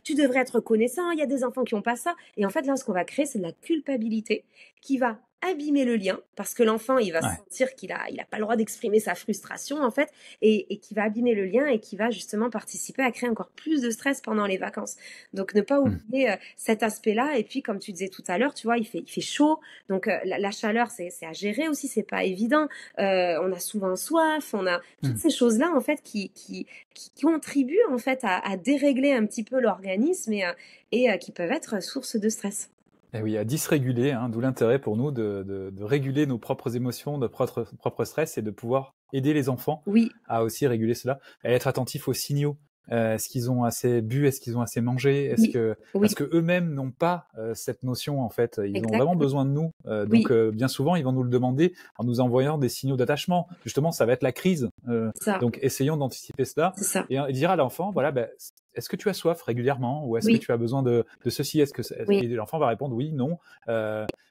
Speaker 2: tu devrais être reconnaissant, il y a des enfants qui ont pas ça. Et en fait là ce qu'on va créer c'est de la culpabilité qui va abîmer le lien parce que l'enfant il va
Speaker 1: Ouais.
Speaker 2: sentir qu'il a pas le droit d'exprimer sa frustration en fait et qui va abîmer le lien et qui va justement participer à créer encore plus de stress pendant les vacances. Donc ne pas
Speaker 1: Mmh.
Speaker 2: oublier cet aspect-là. Et puis comme tu disais tout à l'heure, tu vois, il fait chaud, donc la chaleur c'est à gérer aussi, c'est pas évident. On a souvent soif, on a toutes
Speaker 1: Mmh.
Speaker 2: ces choses-là en fait qui contribuent en fait à dérégler un petit peu l'organisme et qui peuvent être source de stress.
Speaker 1: Et oui, à dysréguler, hein, d'où l'intérêt pour nous de réguler nos propres émotions, notre propre stress et de pouvoir aider les enfants
Speaker 2: Oui,
Speaker 1: à aussi réguler cela, à être attentifs aux signaux. Est-ce qu'ils ont assez bu? Est-ce qu'ils ont assez mangé?
Speaker 2: oui,
Speaker 1: Parce
Speaker 2: oui,
Speaker 1: que eux-mêmes n'ont pas cette notion en fait. Ils ont vraiment
Speaker 2: exactement.
Speaker 1: besoin de nous. Donc
Speaker 2: Oui,
Speaker 1: bien souvent, ils vont nous le demander en nous envoyant des signaux d'attachement. Justement, ça va être la crise.
Speaker 2: ça,
Speaker 1: Donc essayons d'anticiper cela
Speaker 2: c'est ça.
Speaker 1: et dire à l'enfant, voilà, ben, est-ce que tu as soif régulièrement ou est-ce que
Speaker 2: Oui,
Speaker 1: tu as besoin de ceci?
Speaker 2: oui,
Speaker 1: Et l'enfant va répondre oui, non.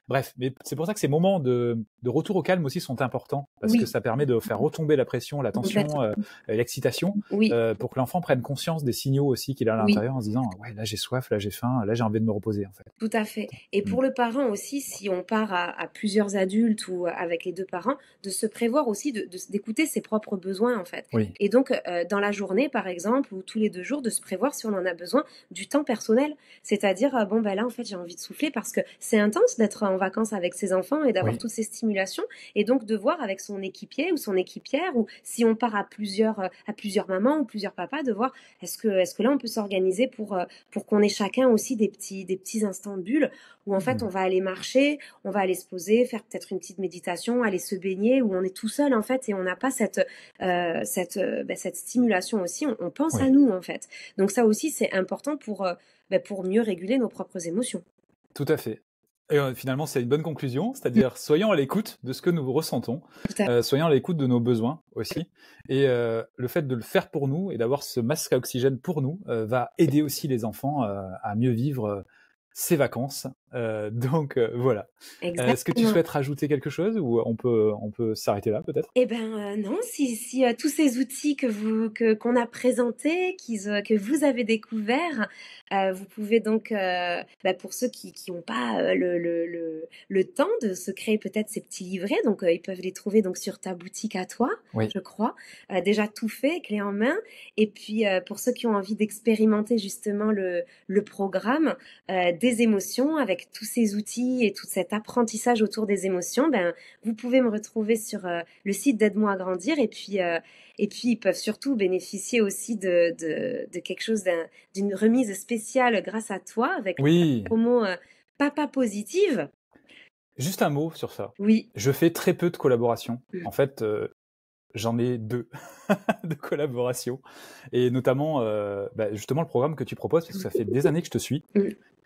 Speaker 1: Bref, mais c'est pour ça que ces moments de retour au calme aussi sont importants parce que
Speaker 2: oui,
Speaker 1: ça permet de faire retomber la pression, la tension,
Speaker 2: complètement.
Speaker 1: l'excitation,
Speaker 2: Oui,
Speaker 1: pour que l'enfant prenne conscience des signaux aussi qu'il a à
Speaker 2: oui.
Speaker 1: l'intérieur en se disant ouais là j'ai soif, là j'ai faim, là j'ai envie de me reposer en fait.
Speaker 2: Tout à fait. Et
Speaker 1: Mm.
Speaker 2: pour le parent aussi, si on part à plusieurs adultes ou avec les deux parents, de se prévoir aussi d'écouter ses propres besoins en fait.
Speaker 1: Oui,
Speaker 2: Et donc dans la journée par exemple ou tous les 2 jours, de se prévoir si on en a besoin du temps personnel. C'est-à-dire bon ben là en fait j'ai envie de souffler parce que c'est intense d'être en vacances avec ses enfants et d'avoir
Speaker 1: oui,
Speaker 2: toutes ces stimulations. Et donc de voir avec son équipier ou son équipière ou si on part à plusieurs mamans ou plusieurs papas, de voir est-ce que là on peut s'organiser pour qu'on ait chacun aussi des petits instants de bulle où en fait on
Speaker 1: mm.
Speaker 2: va aller marcher, on va aller se poser, faire peut-être une petite méditation, aller se baigner où on est tout seul en fait et on n'a pas cette stimulation aussi, on pense à
Speaker 1: Oui,
Speaker 2: nous en fait. Donc ça aussi c'est important pour mieux réguler nos propres émotions.
Speaker 1: tout à fait. Et finalement, c'est une bonne conclusion,
Speaker 2: Mm.
Speaker 1: c'est-à-dire soyons à l'écoute de ce que nous ressentons,
Speaker 2: Tout à
Speaker 1: soyons à l'écoute de nos besoins aussi, et le fait de le faire pour nous et d'avoir ce masque à oxygène pour nous va aider aussi les enfants à mieux vivre ces vacances. Donc voilà. Est-ce que tu
Speaker 2: Exactement.
Speaker 1: souhaites rajouter quelque chose ou on peut s'arrêter là peut-être?
Speaker 2: Eh ben, non, si, tous ces outils qu'on a présentés, que vous avez découverts, vous pouvez donc, pour ceux qui ont pas, le temps de se créer peut-être ces petits livrets, donc ils peuvent les trouver donc sur ta boutique à toi,
Speaker 1: Oui,
Speaker 2: je crois, déjà tout fait, clé en main. Et puis, pour ceux qui ont envie d'expérimenter justement le programme, des émotions avec tous ces outils et tout cet apprentissage autour des émotions, ben, vous pouvez me retrouver sur, le site d'Aide-moi à grandir et puis ils peuvent surtout bénéficier aussi de quelque chose d'une remise spéciale grâce à toi avec la
Speaker 1: oui.
Speaker 2: promo Papa Positive.
Speaker 1: Juste un mot sur ça.
Speaker 2: Oui.
Speaker 1: Je fais très peu de collaborations.
Speaker 2: Mm.
Speaker 1: En fait, j'en ai 2 de collaborations et notamment, justement le programme que tu proposes parce que ça fait des années que je te suis,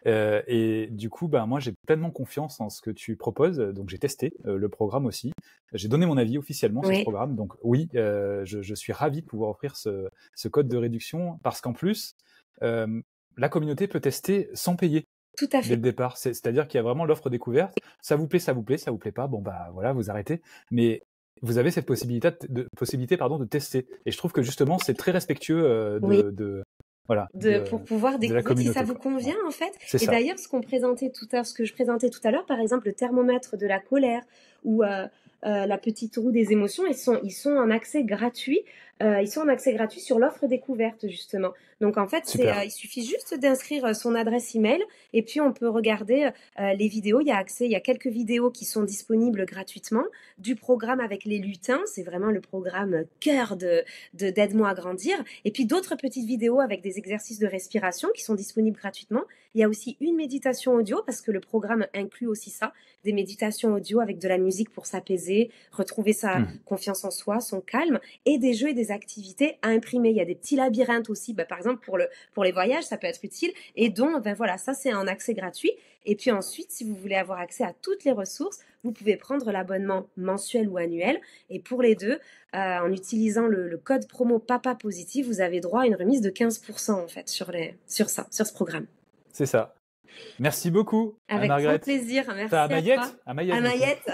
Speaker 2: Mm.
Speaker 1: et du coup, bah, moi j'ai pleinement confiance en ce que tu proposes, donc j'ai testé, le programme aussi. J'ai donné mon avis officiellement sur ce
Speaker 2: Oui,
Speaker 1: programme, donc oui, je suis ravi de pouvoir offrir ce code de réduction parce qu'en plus, la communauté peut tester sans payer
Speaker 2: tout à
Speaker 1: dès
Speaker 2: fait.
Speaker 1: le départ. C'est-à-dire qu'il y a vraiment l'offre découverte. Ça vous plaît, ça vous plaît, ça vous plaît pas, bon bah voilà, vous arrêtez. Mais vous avez cette possibilité pardon, de tester. Et je trouve que justement, c'est très respectueux
Speaker 2: Oui.
Speaker 1: voilà,
Speaker 2: Pour pouvoir
Speaker 1: de la
Speaker 2: découvrir si ça
Speaker 1: communauté,
Speaker 2: vous
Speaker 1: quoi.
Speaker 2: convient
Speaker 1: Voilà.
Speaker 2: en fait.
Speaker 1: C'est
Speaker 2: Et
Speaker 1: ça.
Speaker 2: d'ailleurs, ce que je présentais tout à l'heure, par exemple le thermomètre de la colère ou la petite roue des émotions, ils sont en accès gratuit. Ils sont en accès gratuit sur l'offre découverte justement. Donc en fait,
Speaker 1: Super.
Speaker 2: il suffit juste d'inscrire son adresse email et puis on peut regarder les vidéos. Il y a quelques vidéos qui sont disponibles gratuitement du programme avec les lutins. C'est vraiment le programme cœur d'Aide-moi à grandir. Et puis d'autres petites vidéos avec des exercices de respiration qui sont disponibles gratuitement. Il y a aussi une méditation audio parce que le programme inclut aussi ça, des méditations audio avec de la musique pour s'apaiser, retrouver sa
Speaker 1: Mmh.
Speaker 2: confiance en soi, son calme et des jeux et des activités à imprimer. Il y a des petits labyrinthes aussi, par exemple pour les voyages, ça peut être utile et donc voilà, ça c'est un accès gratuit. Et puis ensuite, si vous voulez avoir accès à toutes les ressources, vous pouvez prendre l'abonnement mensuel ou annuel. Et pour les deux, en utilisant le code promo Papa Positif, vous avez droit à une remise de 15% en fait sur ce programme.
Speaker 1: C'est ça. Merci beaucoup,
Speaker 2: Avec grand
Speaker 1: Anne-Margrethe.
Speaker 2: plaisir.
Speaker 1: T'as
Speaker 2: Merci
Speaker 1: à
Speaker 2: à
Speaker 1: Mayette?
Speaker 2: toi.
Speaker 1: À Mayette,
Speaker 2: À
Speaker 1: du coup.
Speaker 2: Mayette.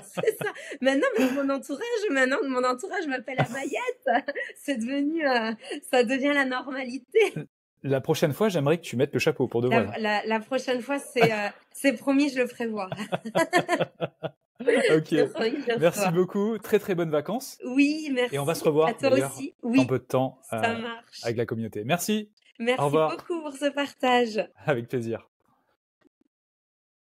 Speaker 2: C'est ça. Maintenant, mon entourage m'appelle à Mayette. C'est devenu, ça devient la normalité.
Speaker 1: La prochaine fois, j'aimerais que tu mettes le chapeau pour de vrai.
Speaker 2: La prochaine fois, c'est promis, je le ferai voir.
Speaker 1: Ok.
Speaker 2: C'est promis, je le ferai
Speaker 1: Merci
Speaker 2: voir.
Speaker 1: beaucoup. Très très bonnes vacances.
Speaker 2: Oui, merci.
Speaker 1: Et on va se revoir
Speaker 2: À toi
Speaker 1: d'ailleurs
Speaker 2: aussi.
Speaker 1: dans
Speaker 2: Oui,
Speaker 1: peu de temps
Speaker 2: ça marche.
Speaker 1: avec la communauté. Merci. Au
Speaker 2: Merci
Speaker 1: revoir.
Speaker 2: beaucoup pour ce partage.
Speaker 1: Avec plaisir.